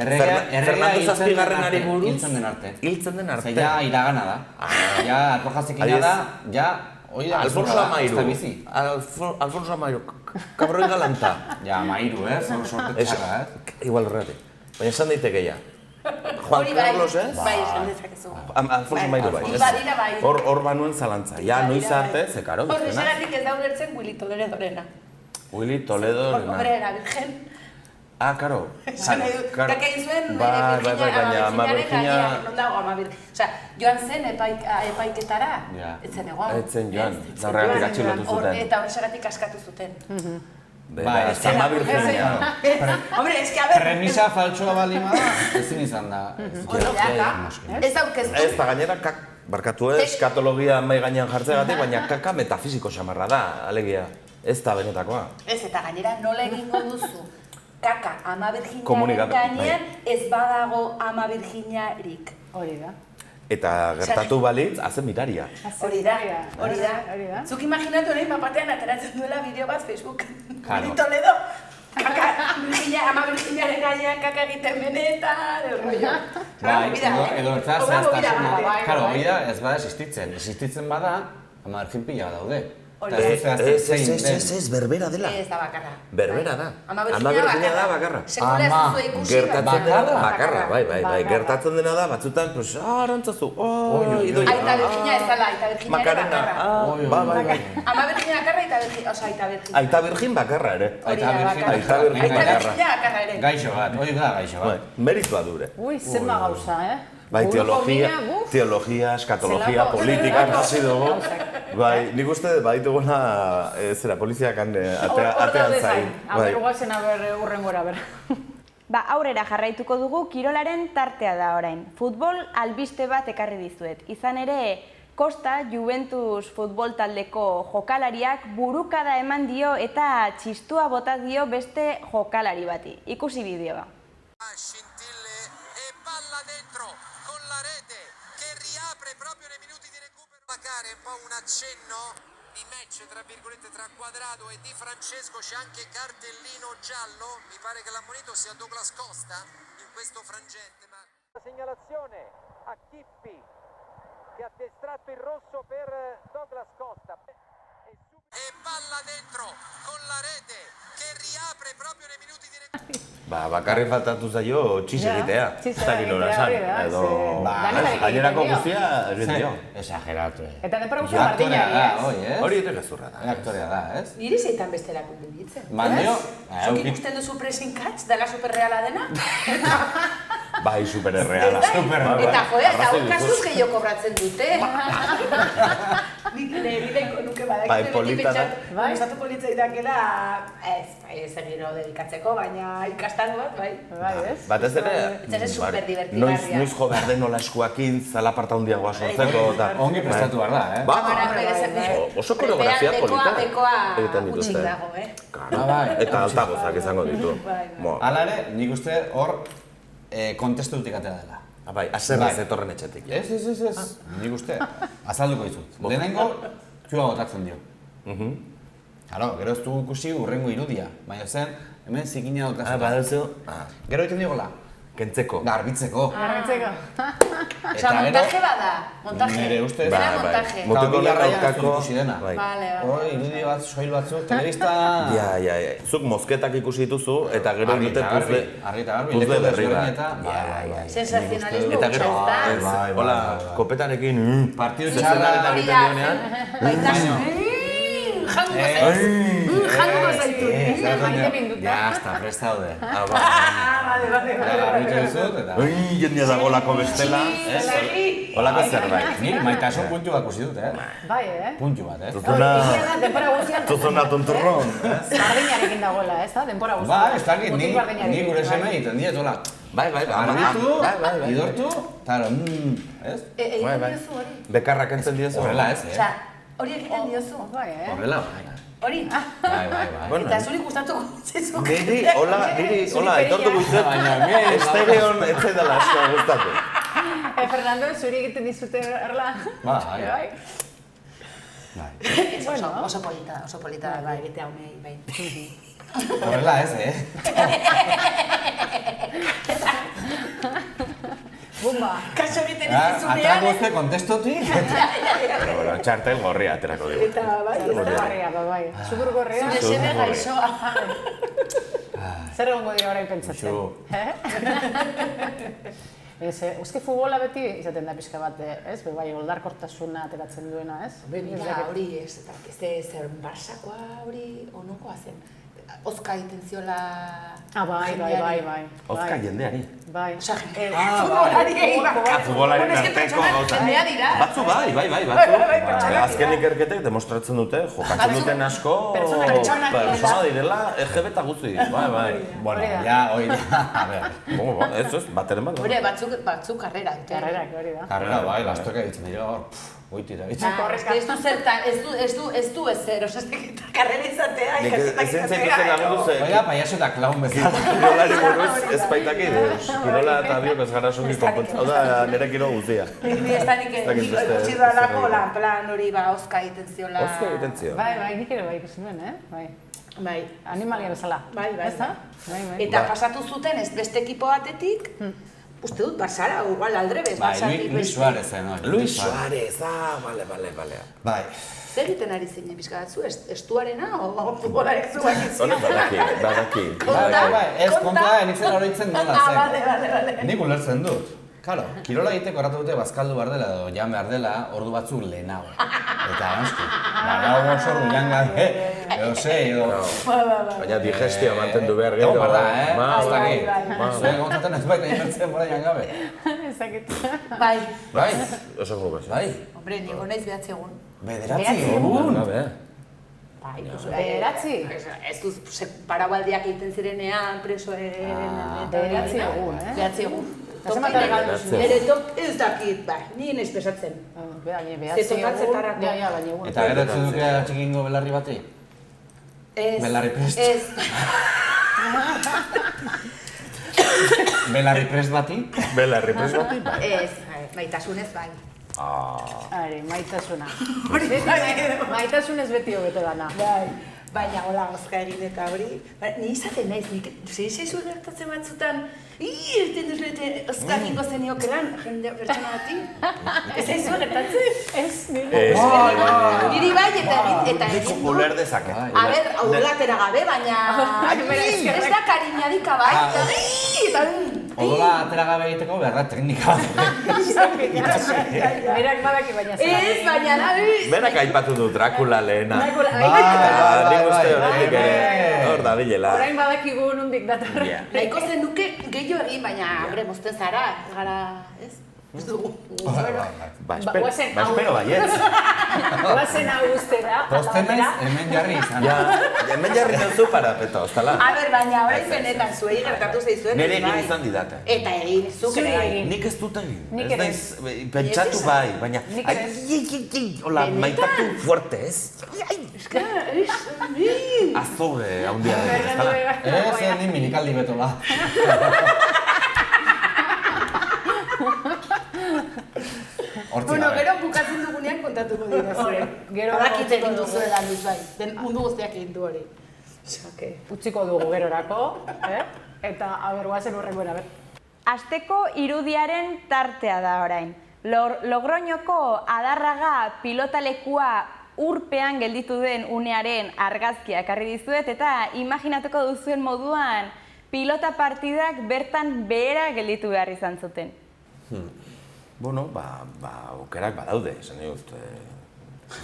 Fernando Zazpigarrenari buruz hiltzen den arte. Hiltzen den arte. Ja iragana da. Ja alprojazekina da, ja hori da. Alfonso Amairu. Alfonso Amairu. Cabrón galanta. Ja, Amairu, sorte txarra, Igual horretik. Baina esan daiteke ja. Juan Carlos, ez? Bai, esan dezakezu. Alfonso Amairu bai. Badira bai. Hor banuen zalantza. Ja, noiz arte, ze karo. Horrexegatik ez da ulertzen Willy Toledorena. Willy Toledorena. Hombre, la virgen. Karo. Kaka izuen Ama Virginia non dago Ama Virginia. Osea, joan zen epaiketara, ez zen egon. Ez zen joan, horregatik atxilotu zuten. Eta horregatik askatu zuten. Ba, ez Ama Virginia. Hombre, es que a ver... Premisa faltsoa baldin bada, ezin izan da. Ez aurkeztu. Ez da gainera, barkatu ez, eskatologia mai gainean jartzegatik, baina kaka metafisiko xamarra da, alegia. Ez da benetakoa. Ez, eta gainera nola egingo duzu. Kaka, Ama Virginiaren gainean ez badago Ama Virginiarik. Hori da. Eta gertatu balitz, hazen miraria. Hori da. Zuk imaginatu hori mapatean ateratzen duela bideo bat Facebook. Willy Toledo. Kaka, Ama Virginiaren gainean kaka egiten benetan, rollo. Edo ertzaz zehaztasuna. Karo, hori da ez bada existitzen. Existitzen bada, Ama Virgin pila daude. Ez, berbera dela. Ez da bakarra. Berbera da. Ama Virginia da bakarra. Sekula ez duzu ikusi bakarra. Bai. Gertatzen dena da, batzutan, arantzazu, idoia. Aita Virginia ez dala, Aita Virginia ere bakarra. Bai. Ama Virginia bakarra, Aita Virginia. Aita Virgin bakarra ere. Aita Virgin bakarra ere. Gaixo bat, hori da gaixo bat. Meritua dure. Ui, zenba gauza, Bai, teologia, eskatologia, politika, hasi dugu. Bai, nik uste badituguna, poliziak atean zain. Aber, guazen urrengora, ber. Ba, aurrera jarraituko dugu, kirolaren tartea da orain. Futbol albiste bat ekarri dizuet. Izan ere, Costa, Juventus futbol taldeko jokalariak burukada eman dio eta txistua bota dio beste jokalari bati. Ikusi bideoa. Un po' un accenno di match tra virgolette tra Quadrado e Di Francesco, c'è anche cartellino giallo, mi pare che l'ammonito sia Douglas Costa in questo frangente. La segnalazione a Chippi che ha destratto il rosso per Douglas Costa e palla dentro con la rete che riapre proprio nei minuti di recupero. Bakarri faltatu zaio txis egitea. Zaki nola esan. Edo gainerako guztia egin dio. Exageratu. Eta denpora guztia bardinari, ez? Hori ere gezurra da. Aktorea da, ez? Niri zeitan bestela kondibitzen. Mandio. Zuk ikusten duzu pressing catch, dela superreala dena? Bai, superreala. Eta joder, eta horkazuz gehiago kobratzen dute. Nik nire nuke badakite beti pentsatu. Esatu politzai dakela, ez egiro dedikatzeko, baina ikastan bat, bai. Batez ere, noiz jo behar den nola eskuakin zalaparta hundiagoa sortzeko. Ongi prestatu behar da, eh? Ba, oso koreografia polita egiten dituzte. dago, Eta altagozak izango ditu. Hala ere, nik uste hor kontestutik atera dela. Bai, aserrez etorren etxetik. Ez. Nik uste, azalduko dizut. Lehenengo, txua botatzen dio. Claro, gero ez du ikusi urrengo irudia. Baina zen, hemen zikina daukazuta. Baduzu. Gero egiten diogola. Kentzeko. Garbitzeko. Osa, montaje bada. Montaje. Nire ustez. Dena montaje. Motiko larraukako. Hoi, irudi bat, soil batzuk, telebista... Ja. Zuk mozketak ikusi dituzu, eta gero dute puzle... Puzle berri bat. Sensazionalismo eta gero, hola, kopetarekin... Partidu txarra egiten dionean... Jango zaitu. Ja, hasta presta daude. Jendea dago lako bestela. Holako zerbait. Nik maitasun puntu bat kusi dut, Bai, Puntu bat, Tuzona tonturron. Bardinarekin dagoela, ez da? Denpora guztian. Ba, ez dakit, nik gure seme egiten diet, hola. Garbitu, idortu, eta ez? Egiten diozu hori. Bekarrak entzen diozu. Horrela ez, Osea, hori egiten diozu. Horrela, Hori. Bai. Eta zuri gustatuko zizu. Niri, hola, aitortu guztiak, estereon etzen dela asko gustatu. Fernando, zuri egiten dizute horrela? Bai. Oso polita da, egitea honei, bai. Horrela ez, Bumba. Kaso egiten dizunean. Atrako uste kontestotik. Pero txartel gorria aterako dugu. Eta bai. Bai. Sudur gorria. Zure seme gaixoa. Zer egongo dira orain pentsatzen? Euske futbola beti izaten da pixka bat, ez? Bai, oldarkortasuna ateratzen duena, ez? Hori ez, eta ez zer Barsakoa hori onokoa zen. Ozka egiten ziola... Bai. Ozka jendeari. Bai. Osa, futbolari egin. Futbolari narteko gauza. Jendea dira. Batzu bai, batzu. Azken ikerketek demostratzen dute, jokatzen duten asko persona direla LGBT guzti. Bai. Bueno, ja, hori da. A ver. Ez, bateren bat. Hori, batzuk karrera. Karrerak, hori da. Karrera, bai, lastoka ditzen dira hor. Goitira, Ez du zertan, ez du ezer, karrera izatea, ikasketak izatea. Oida, payaso eta klaun bezala. Kirolari buruz ez baitaki, kirola eta biok ez gara sungi konpontza. Hau da, nire kiro guztia. Ni ez da nik ikusi dualako plan hori Ozka egiten ziola. Ozka egiten ziola. Bai, nik ere bai ikusi nuen, Bai. Animalia bezala. Bai. Eta pasatu zuten ez beste ekipo batetik, uste dut, Barsara, igual aldrebez, Barsatik. Luis Suárez, Luis Suárez, bale. Bai. Zer egiten ari zeinen pixka batzu, estuarena o futbolarek zuak izan? Hori, badaki. Bai, ez konta, nintzen horretzen nola zen. Bale. Nik ulertzen dut. Karo, kirola egiteko erratu dute bazkaldu behar dela edo jan behar dela ordu batzuk lehenago. Eta aski, lau oso ordu jan gabe, edo edo... Baina digestioa mantendu behar gero. Egon behar da, ez dakit. Zuen gontzaten ez baita inbertzen bora jan gabe. Ezakit. Bai. Oso gubez. Bai. Hombre, nigo naiz 9 egun. 9 egun? Bai, Bederatzi? Ez duz, paragualdiak egiten zirenean, presoen... Bederatzi egun, 9 egun. Nire top ez dakit, bai, nien ez pesatzen. Behatzi egun. Eta gero ez duke txikingo belarri bati? Belarri prest? Ez. Belarri prest bati? Belarri prest bati? Ez, maitasunez bai. Maitasuna. Maitasunez beti hobeto dana. Baina hola Ozka egin eta hori, ni izaten naiz, nik zeizu gertatzen batzutan, erten duzlete Ozka egingo zeniokelan, jende pertsona bati. Ez zeizu gertatzen? Ez, nire. Niri bai eta egin du. Uler dezake. A ber, audolatera gabe, baina... Ez da kariñadika bai, eta... Odola atera gabe egiteko beharra teknika bat. Berak badaki baina zela. Ez, baina nahi... Berak aipatu du Dracula lehena. Nik uste horretik ere, hor da bilela. Orain badakigu nondik dator. Nahiko zen nuke gehiago egin, baina, hombre, mozten zara, gara, ez? Ez dugu. Espero baietz. Guazen hau ustera. Postenez, hemen jarri izan. Hemen jarri duzu parapeto, oztala. A ber, baina orain benetan zuei gertatu zeizuen. Nire egin izan didate. Eta egin, zuk ere egin. Nik ez dut egin. Ez naiz, pentsatu bai, baina... Hola, maitatu fuerte, ez? Azoge, haundia egin, oztala. Ez, ni minikaldi betola. Bueno, gero bukatzen dugunean kontatuko dira zure. Gero badakit egin duzuela Luis bai. Den mundu guztiak egin du hori. Utziko dugu gerorako, eta guazen urrengoen, Asteko irudiaren tartea da orain. Logroñoko Adarraga pilotalekua urpean gelditu den unearen argazkia ekarri dizuet eta imaginatuko duzuen moduan pilota partidak bertan behera gelditu behar izan zuten. Bueno, aukerak badaude, esan dut.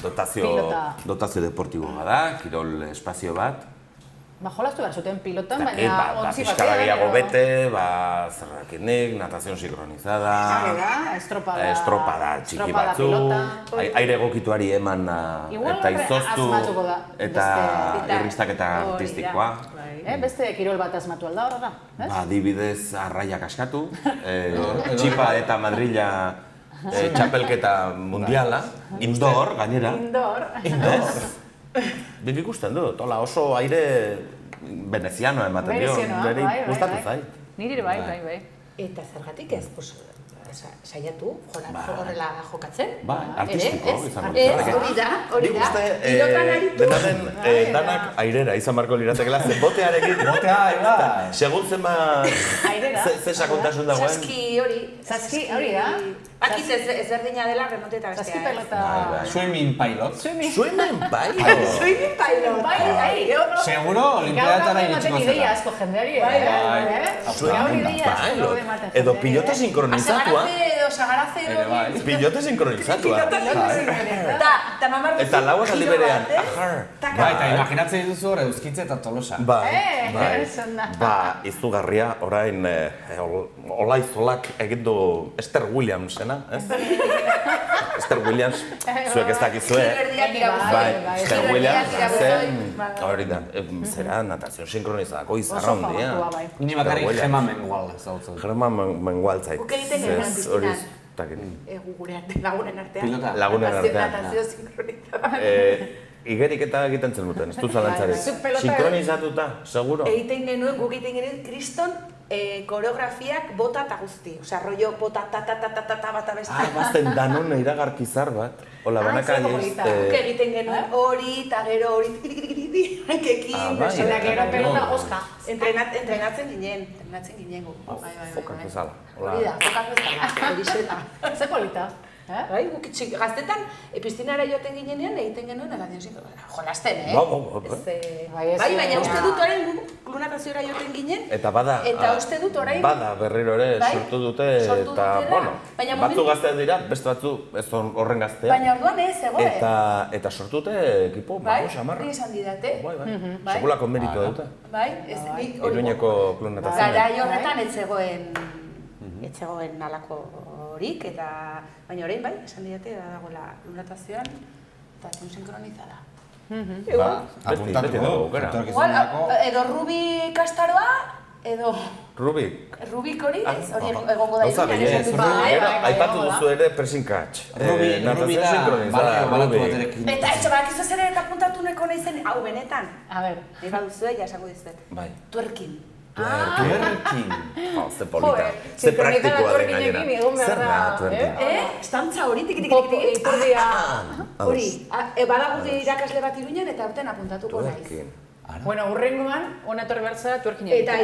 Dotazio deportiboa da, kirol espazio bat. Jolastu behar zuten pilotan, baina ontzi batean. Piskala gehiago bete, zerrakinik, natazion sinkronizada. Estropada txiki batzu. Aire egokituari eman eta izoztu eta irristaketa artistikoa. Beste kirol bat asmatu alda horrela, ez? Adibidez, arraiak askatu, Txipa eta Madrila txapelketa mundiala, indoor, gainera. Indoor. Nik ikusten dut, oso aire venezianoa ematen dio, gustatu zait. Niri bai. Eta zergatik ez, saiatu, horrela jokatzen? Bai, artistiko izan hori da. Nik uste, danak airera izan barko liratekela, zen botearekin, segun zenba ze sakontasun dagoen. Saski hori da. Akit ezberdina dela remonte eta bestea. Saski pelota. Swimming pilot. Swimming pilot. Seguro, olimpiadatara iritsiko zera. Ideia asko jendeari, Swimming pilot. Edo piloto sinkronizatua. Edo sagaraze edo. Piloto sinkronizatua. Eta lauak aldi berean. Eta imaginatzen dituzu hor euskitze eta Tolosa. Izugarria, orain Olaizolak egin du Esther Williamsena, ez? Esther Williams, zuek ez dakizue. Esther Williamsen, hori da, zera natazio sinkronizadako izarra hondia. Ni bakarrik Gema Mengual zautzen. Gema Mengual zait. Guk egiten genuen biztinan. Lagunen artean. Lagunen artean. Natazio sinkronizada. Igerik eta egiten zen duten, ez du zalantzarik. Sinkronizatuta, seguro? Egiten genuen, guk egiten genuen kriston koreografiak bota eta guzti. Osea, rollo bota ta bata besta. Bazten danon iragarkizar bat. Hola, banaka guk egiten genuen hori eta gero hori hankekin. Eta gero pelota goska. Entrenatzen ginen guk. Fokak bezala. Hori da, fokak bezala. Hori zeta. Ze polita. Bai, guk gaztetan, piztinara joaten ginenean, egiten genuen egatzen jolasten, Bai, baina uste dut orain lunataziora joaten ginen, eta uste dut orain... Bada, berriro ere sortu dute, eta, bueno, batzu gazteak dira, beste batzu ez horren gazteak. Baina orduan ez, egoen. Eta sortu dute ekipo, samarra. Bai, esan didate. Bai, segulako merito dute. Bai, Iruñeko lunatazioa. Garai horretan ez zegoen alako horik, baina orain bai, esan didate dagoela lunatazioan, eta zun sinkronizada. Apuntatu dugu, edo Rubi kastaroa, edo... Rubik hori, egongo da iruñan. Aipatu duzu ere pressing catch. Rubi da, balatu baterekin. Eta badakizu zer eta apuntatu neko nahi zen, hau benetan. Nahi baduzu, ja esango dizuet. Twerking. Twerking. Ze polita. Ze praktikoa den gainera. Zer da twerking? Estantza hori, tik. Hori, badago irakasle bat Iruñan eta urten apuntatuko naiz. Bueno, urrengoan, hona etorri behar zara twerking egiten.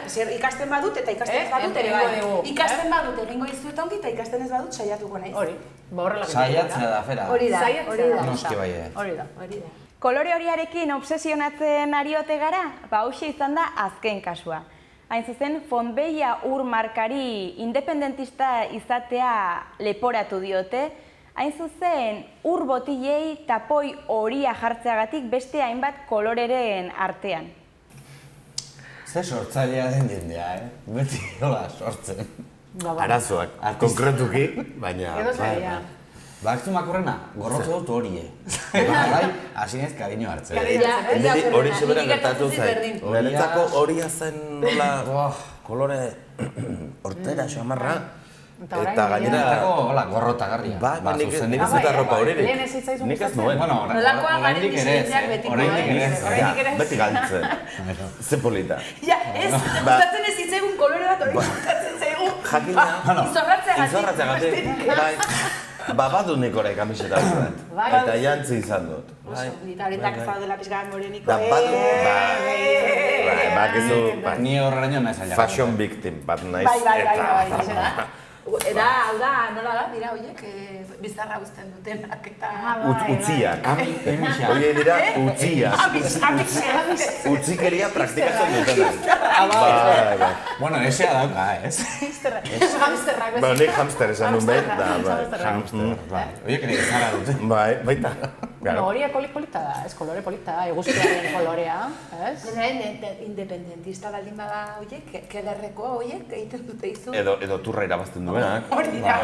Eta ikasten badut eta ikasten ez badut ere bai. Ikasten badut egingo izuet ongi eta ikasten ez badut saiatuko naiz. Hori, horrela. Saiatzea da, fera. Hori da. Noski bai. Hori da. Kolore horiarekin obsesionatzen ariote gara, hauxe izan da azken kasua. Hain zuzen, Fontbeia ur markari independentista izatea leporatu diote, hain zuzen, ur botilei tapoi horia jartzeagatik beste hainbat koloreren artean. Ze sortzailea den jendea, Beti hola sortzen. Arazoak, konkretuki, baina... Edo zaila. Bakzu makurrena, gorrotu dut horie. Bai, hasi naiz kariño hartzen. Hori sebera gertatu zait. Niretzako horia zen nola kolore hortera, xamarra. Eta gainera... Hola, gorrota garria. Ba, nik ez eta ropa horirik. Lehen ez zitzaizu Nik ez nuen. Nolakoa garen diseñak betiko. Beti galtzen. Ze polita. Ja, ez, gustatzen ez zitzaigun kolore bat hori gustatzen zaigun. Jakina. Izorratzeagatik. Badu nik orai kamiseta bat. Eta jantzi izan dut. Eta horretak zaudela pizgaran moreniko. Bakizu, ni horreraino nahi zaila. Fashion victim bat naiz. Bai. Eta, hau da, nola da, dira horiek, bizarra uzten dutenak eta... Utziak. Horiek dira utziak. Utzikeria praktikatzen dutenak. Bueno, esea dauka, ez? Hamsterrak. Nik hamster esan duen behar, da. Hamster, horiek ere izara dute. Bai, baita. Horiek polita da, ez kolore polita da, eguzkiaren kolorea, ez? Independentista baldin bada horiek, kelerreko horiek egiten dute izu. Edo turra irabazten duenak. Hori da.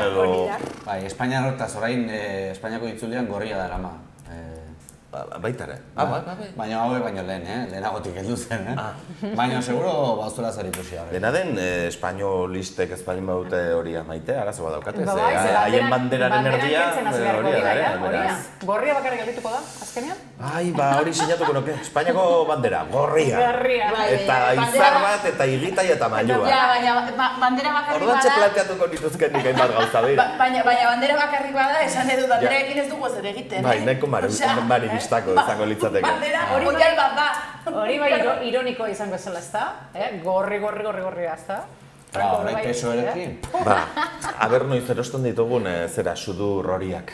Bai, Espainian hortaz orain, Espainiako itzulean gorria da erama. Baita ere. Baina hauek baino lehen, lehenagotik heldu zen, Baina seguro bauzula zer ikusi. Dena den, espainolistek ez balin badute hori maite, arazo badaukate. Bai, haien banderaren erdia, hori da. Gorria bakarrik geldituko da, azkenean? Hori sinatuko nuke. Espainiako bandera, gorria. Eta izar bat, eta igitai eta mailua. Baina bandera bakarrik bada... Orduan planteatuko nituzken nik hainbat gauza dira. Baina bandera bakarrik bada, esan edo banderaekin ez dugu zer egiten. Bai, nahiko manifestako izango litzateke. Bandera hori bat da. Hori bai ironiko izango zela, ezta? Gorri ezta? Horrek peso erekin. Aber noiz erosten ditugun zera sudur horiak.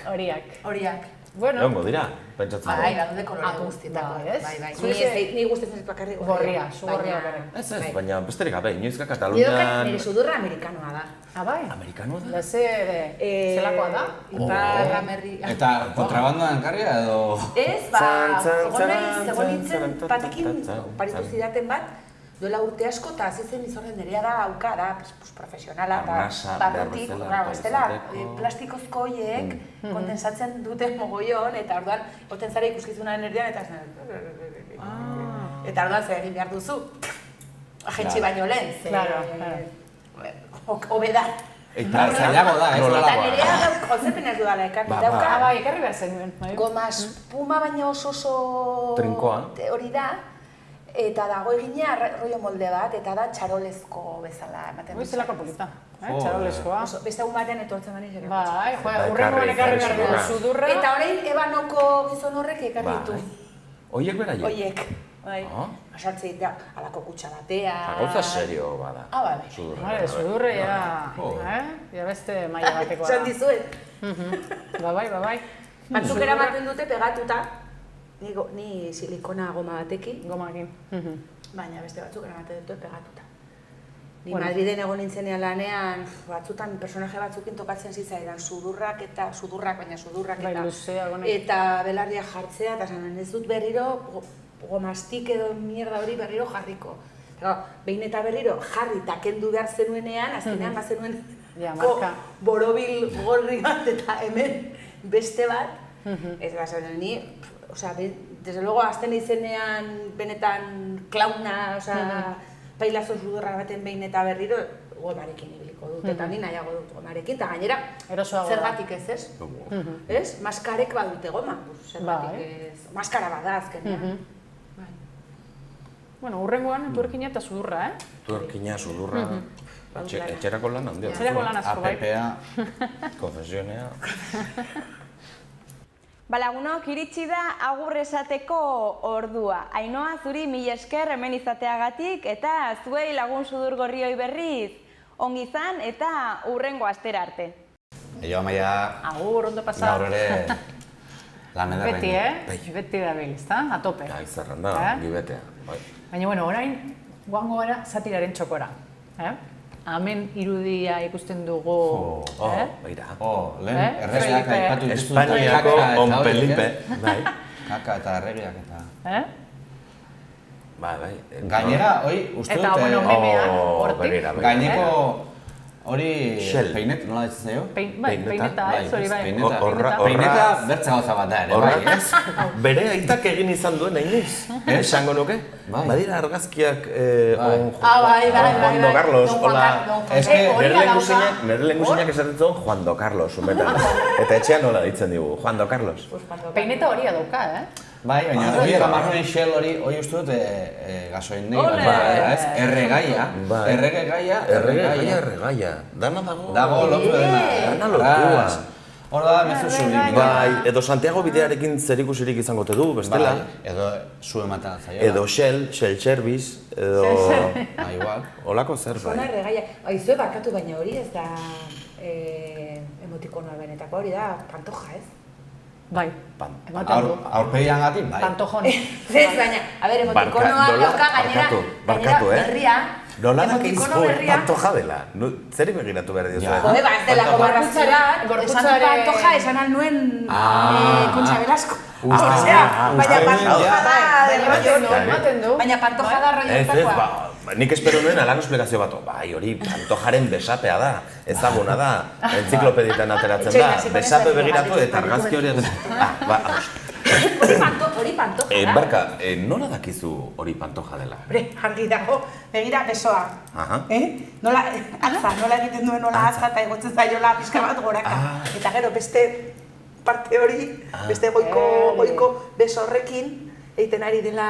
Horiak. Egongo dira, pentsatzen dugu. Daude kolore guztietako, ez? Ni gustatzen bakarrik gorria, su gorria bere. Ez, baina besterik gabe, inoizka Katalunian... Nire sudurra amerikanoa da. Bai? Amerikanoa da? Da zelakoa da? Eta kontrabandoan karria edo... Ez, zegoen nintzen batekin oparitu zidaten bat, duela urte asko eta azitzen izorren nerea da auka, da profesionala, barrutik, plastikozko horiek kondensatzen duten mogoion, eta orduan, goten zara ikuskizunaren erdian, eta orduan zer egin behar duzu. Agentsi baino lehen, hobe da. Eta zailago da, ez Eta nerea konzepen ez dudala ekarri dauka. Ekarri behar zenuen. Goma espuma baina oso trinkoa hori da. Eta dago egina rollo molde bat, eta da txarolezko bezala ematen dut. Zelako polita, txarolezkoa. Beste egun batean etortzen gani zer. Bai, urrengoan ekarri behar du sudurra. Eta orain ebanoko gizon horrek ekarri ditu. Oiek beraiek? Oiek, bai. Asartze ditea, alako kutsa batea. Gauza serio bada. Bai. Sudurre, ja beste maila batekoa da. Esan dizuet. Bai. Batzuk eramaten dute pegatuta. Ni silikona goma batekin. Gomakin. Baina beste batzuk eramaten dute pegatuta. Ni Madriden egon nintzenean lanean, batzutan personaje batzukin tokatzen zitzaidan sudurrak, eta belarriak jartzea, eta zanen ez dut berriro gomastik edo mierda hori berriro jarriko. Behin eta berriro jarri eta kendu behar zenuenean, azkenean bazenuen borobil gorri bat eta hemen beste bat. Ez bazen ni, desde luego azten izenean benetan klauna, pailazo sudurra baten behin eta berriro gomarekin ibiliko dut, eta ni nahiago dut gomarekin, eta gainera zergatik ez? Ez? Maskarek badute goma, zergatik ez? Maskara bada azkenean. Bueno, urrengoan tuerkina eta sudurra, Tuerkina, sudurra, etxerako lan handia. Etxerako lan asko, bai. APPA, konfesionea. Lagunok, iritsi da agur esateko ordua. Ainhoa, zuri mila esker hemen izateagatik eta zuei lagun sudurgorrioi berriz ongi izan eta hurrengo astera arte. Eio, Amaia. Agur, ondo pasa. Gaur ere lan edarrein. Beti da bil, ezta? A tope. Izarran da, gibetea. Baina, orain, guango gara satiraren txokora. Hemen irudia ikusten dugu... Baira. Lehen, erregeak aipatu dituzun. Espainiako onpelipe. Kaka eta erregeak eta... Bai. Gainera, hoi, uste dut... Eta, bueno, memea, hortik. Gaineko... Hori... Peinet, nola ditzen zaio? Peineta, ez hori bai. Peineta bertza gauza bat da ere, bai, ez? Bere aitak egin izan duen inoiz, esango nuke? Badira argazkiak Juan do Carlos, hola... Nere lenguzinak esaten zuen Juan do Carlos, eta etxean nola ditzen digu, Juan do Carlos. Peineta hori adoka, Bai, baina hori gamarroen xel hori uste dut gasoin nahi bat, erregaia. Erregaia. Dana dago. Dago lotu dena. Dana lotua. Hor da, mezu subliminal. Bai, edo Santiago bidearekin zerikusirik izango te du, bestela. Edo zu ematen zaio. Edo Shell Service, edo... Igual. Olako zerbait. Zona erregaia. Aizue barkatu baina hori ez da emotikonoa benetako hori da pantoja, ez? Bai. Aurpegian gati, bai. Pantojon. Ez, baina, a ber, emotikonoa dauka gainera berria. Noladak izko, pantoja dela. Zeri begiratu behar diozu. Jode, ez delako barratzera, esan dut pantoja, esan alnuen Kontxa Velasco. Baina pantoja da, baina pantoja da roioetakoa. Nik espero nuen alako esplikazio bat, bai hori pantojaren besapea da, ezaguna da, entziklopedietan ateratzen da, besape begiratu eta argazki hori ateratzen. Hori pantoja da. Barka, nola dakizu hori pantoja dela? Argi dago, begira besoa. Nola egiten duen nola atza eta egotzen zaiola pixka bat goraka. Eta gero beste parte hori, beste goiko beso horrekin egiten ari dela...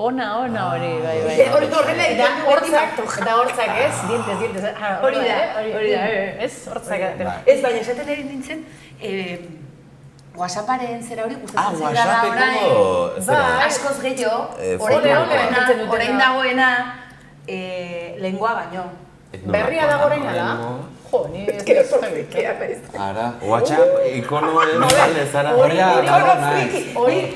Ona hori, bai. Horrela egiten du beti pantoja. Eta hortzak ez, dientes. Hori da, ez, hortzak. Ez, baina esaten egin nintzen, WhatsApparen zera hori gustatzen zira da orain, askoz gehiago, orain dagoena lengua baino. Berria dago orain ala? Jo, ni ez da zorrikia naiz. Ara. WhatsApp ikonoen alde zara. Hori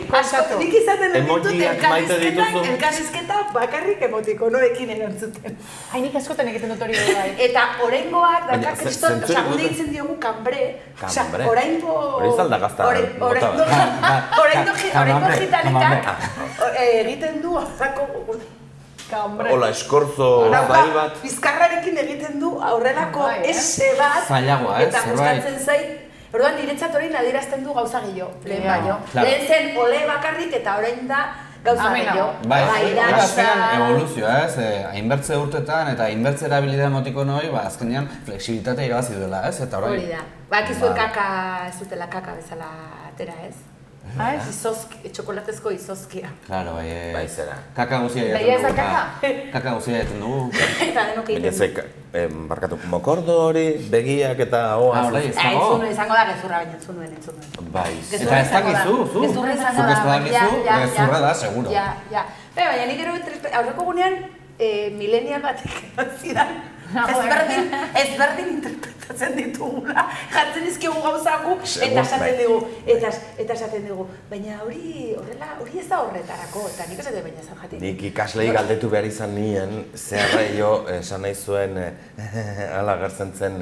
kontatu. Nik izaten dituzu. elkarrizketa bakarrik emotikonoekin erantzuten. Nik askotan egiten dut hori bai. Eta oraingoak daka kriston, gude ditzen diogu kambre. Oraingo... Hori zalda gazta. Oraingo gitanikak egiten du horrako... Hola, eskorzo zail bat. Bizkarrarekin egiten du aurrerako ese bat. Zailagoa, eta gustatzen zait. Orduan niretzat hori adierazten du gauza gehiago, lehen baino. Lehen zen ole bakarrik eta orain da gauza gehiago. Bai, azkenean evoluzioa, ez? Hainbertze urtetan eta hainbertze erabilidea emotikonoi, azkenean flexibilitatea irabazi duela, ez? Hori da. Bakizu kaka, ez dutela kaka bezala atera, ez? Txokolatezko izozkia. Claro, bai zera. Kaka guzia egiten dugu. Kaka guzia egiten dugu. Eta denok egiten dugu. Barkatu, mokordo hori, begiak eta hoa. Izango da gezurra, baina entzun Bai, eta ez dakizu, zu? Gezurra izango da. Gezurra da, seguro. Baina nik ero aurreko gunean millennial batek zidan. Ezberdin interpretatzen ditugula, jartzen izkigu gauzaku eta esaten dugu. Baina hori ez da horretarako, eta nik esaten baina zan jatik. Nik ikaslei galdetu behar izan nien, zeharra esan nahi zuen ala gertzen zen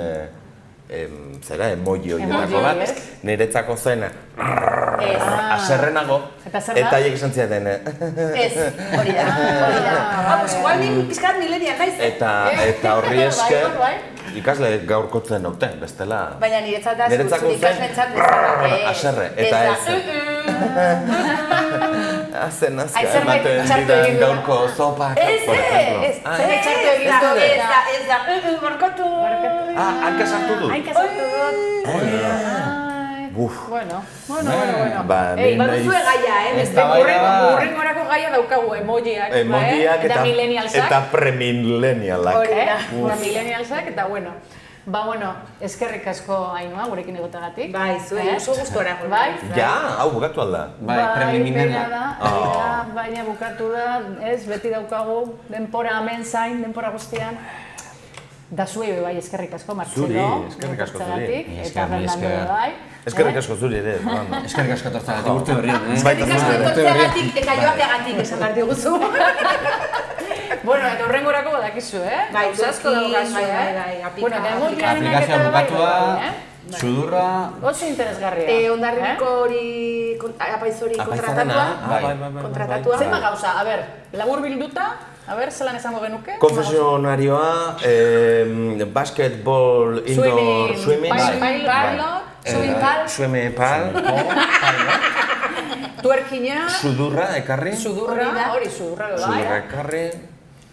zera, emoji horietako bat, niretzako zen aserrenago, eta haiek esan ziaten. Ez, hori da. Igual nik pizkat millennial naiz. Eta horri esker, ikasle gaurkotzen naute, bestela. Baina niretzat da, zure ikaslentzat bezala. Aserre, eta ez. Hazen azka ematen didan gaurko zopak, por ejemplo. Ez txartu egin dut. Ez da, gorkotu. Hanka sartu dut. Hanka sartu dut. Bueno. Baduzue gaia, Urrengorako gaia daukagu emojiak. Emojiak eta premillennialak. Premillennialsak eta bueno. Eskerrik asko Ainhoa gurekin egotagatik. Bai, zuei oso gustora. Ja, hau bukatu alda. Bai, premillennialak. Baina bukatu da, ez, beti daukagu denpora hemen zain, denpora guztian. Da zuei bai eskerrik asko, Martxelo. Zuri, eskerrik asko zuri. Eta Fernando bai. Eskerrik asko zuri ere. Eskerrik asko tortzagatik urte berrian. Eskerrik asko tortzagatik eta joateagatik esan behar diguzu. Bueno, eta horrengorako badakizu, Bai, asko daukazu, aplikazioa bukatua, sudurra... Oso interesgarria. Ondarribiko hori, apaiz hori kontratatua. Zenba gauza, a ber, labur bilduta, a ber, zelan esango genuke? Konfesionarioa, basketball, indoor swimming, swimming pal, tuerkina, sudurra ekarri, hori sudurra ekarri,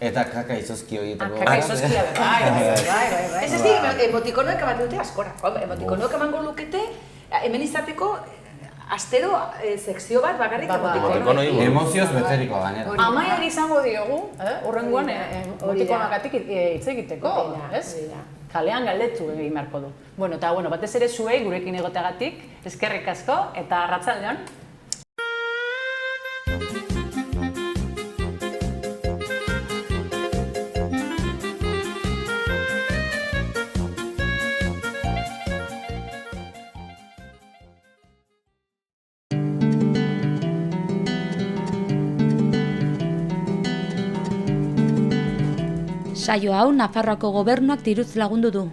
eta kaka izozki horietako. Kaka izozkia, bai. Ez emotikonoek ematen dute askora. Emotikonoek emango lukete, hemen izateko, astero sekzio bat bakarrik emotikonoa. Emozioz beteriko gainera. Amaiari izango diogu, urrengoan emotikonoagatik hitz egiteko, ez? Kalean galdetu egin beharko du. Bueno, eta batez ere zuei gurekin egoteagatik, eskerrik asko eta arratsaldeon. Saio hau Nafarroako Gobernuak diruz lagundu du.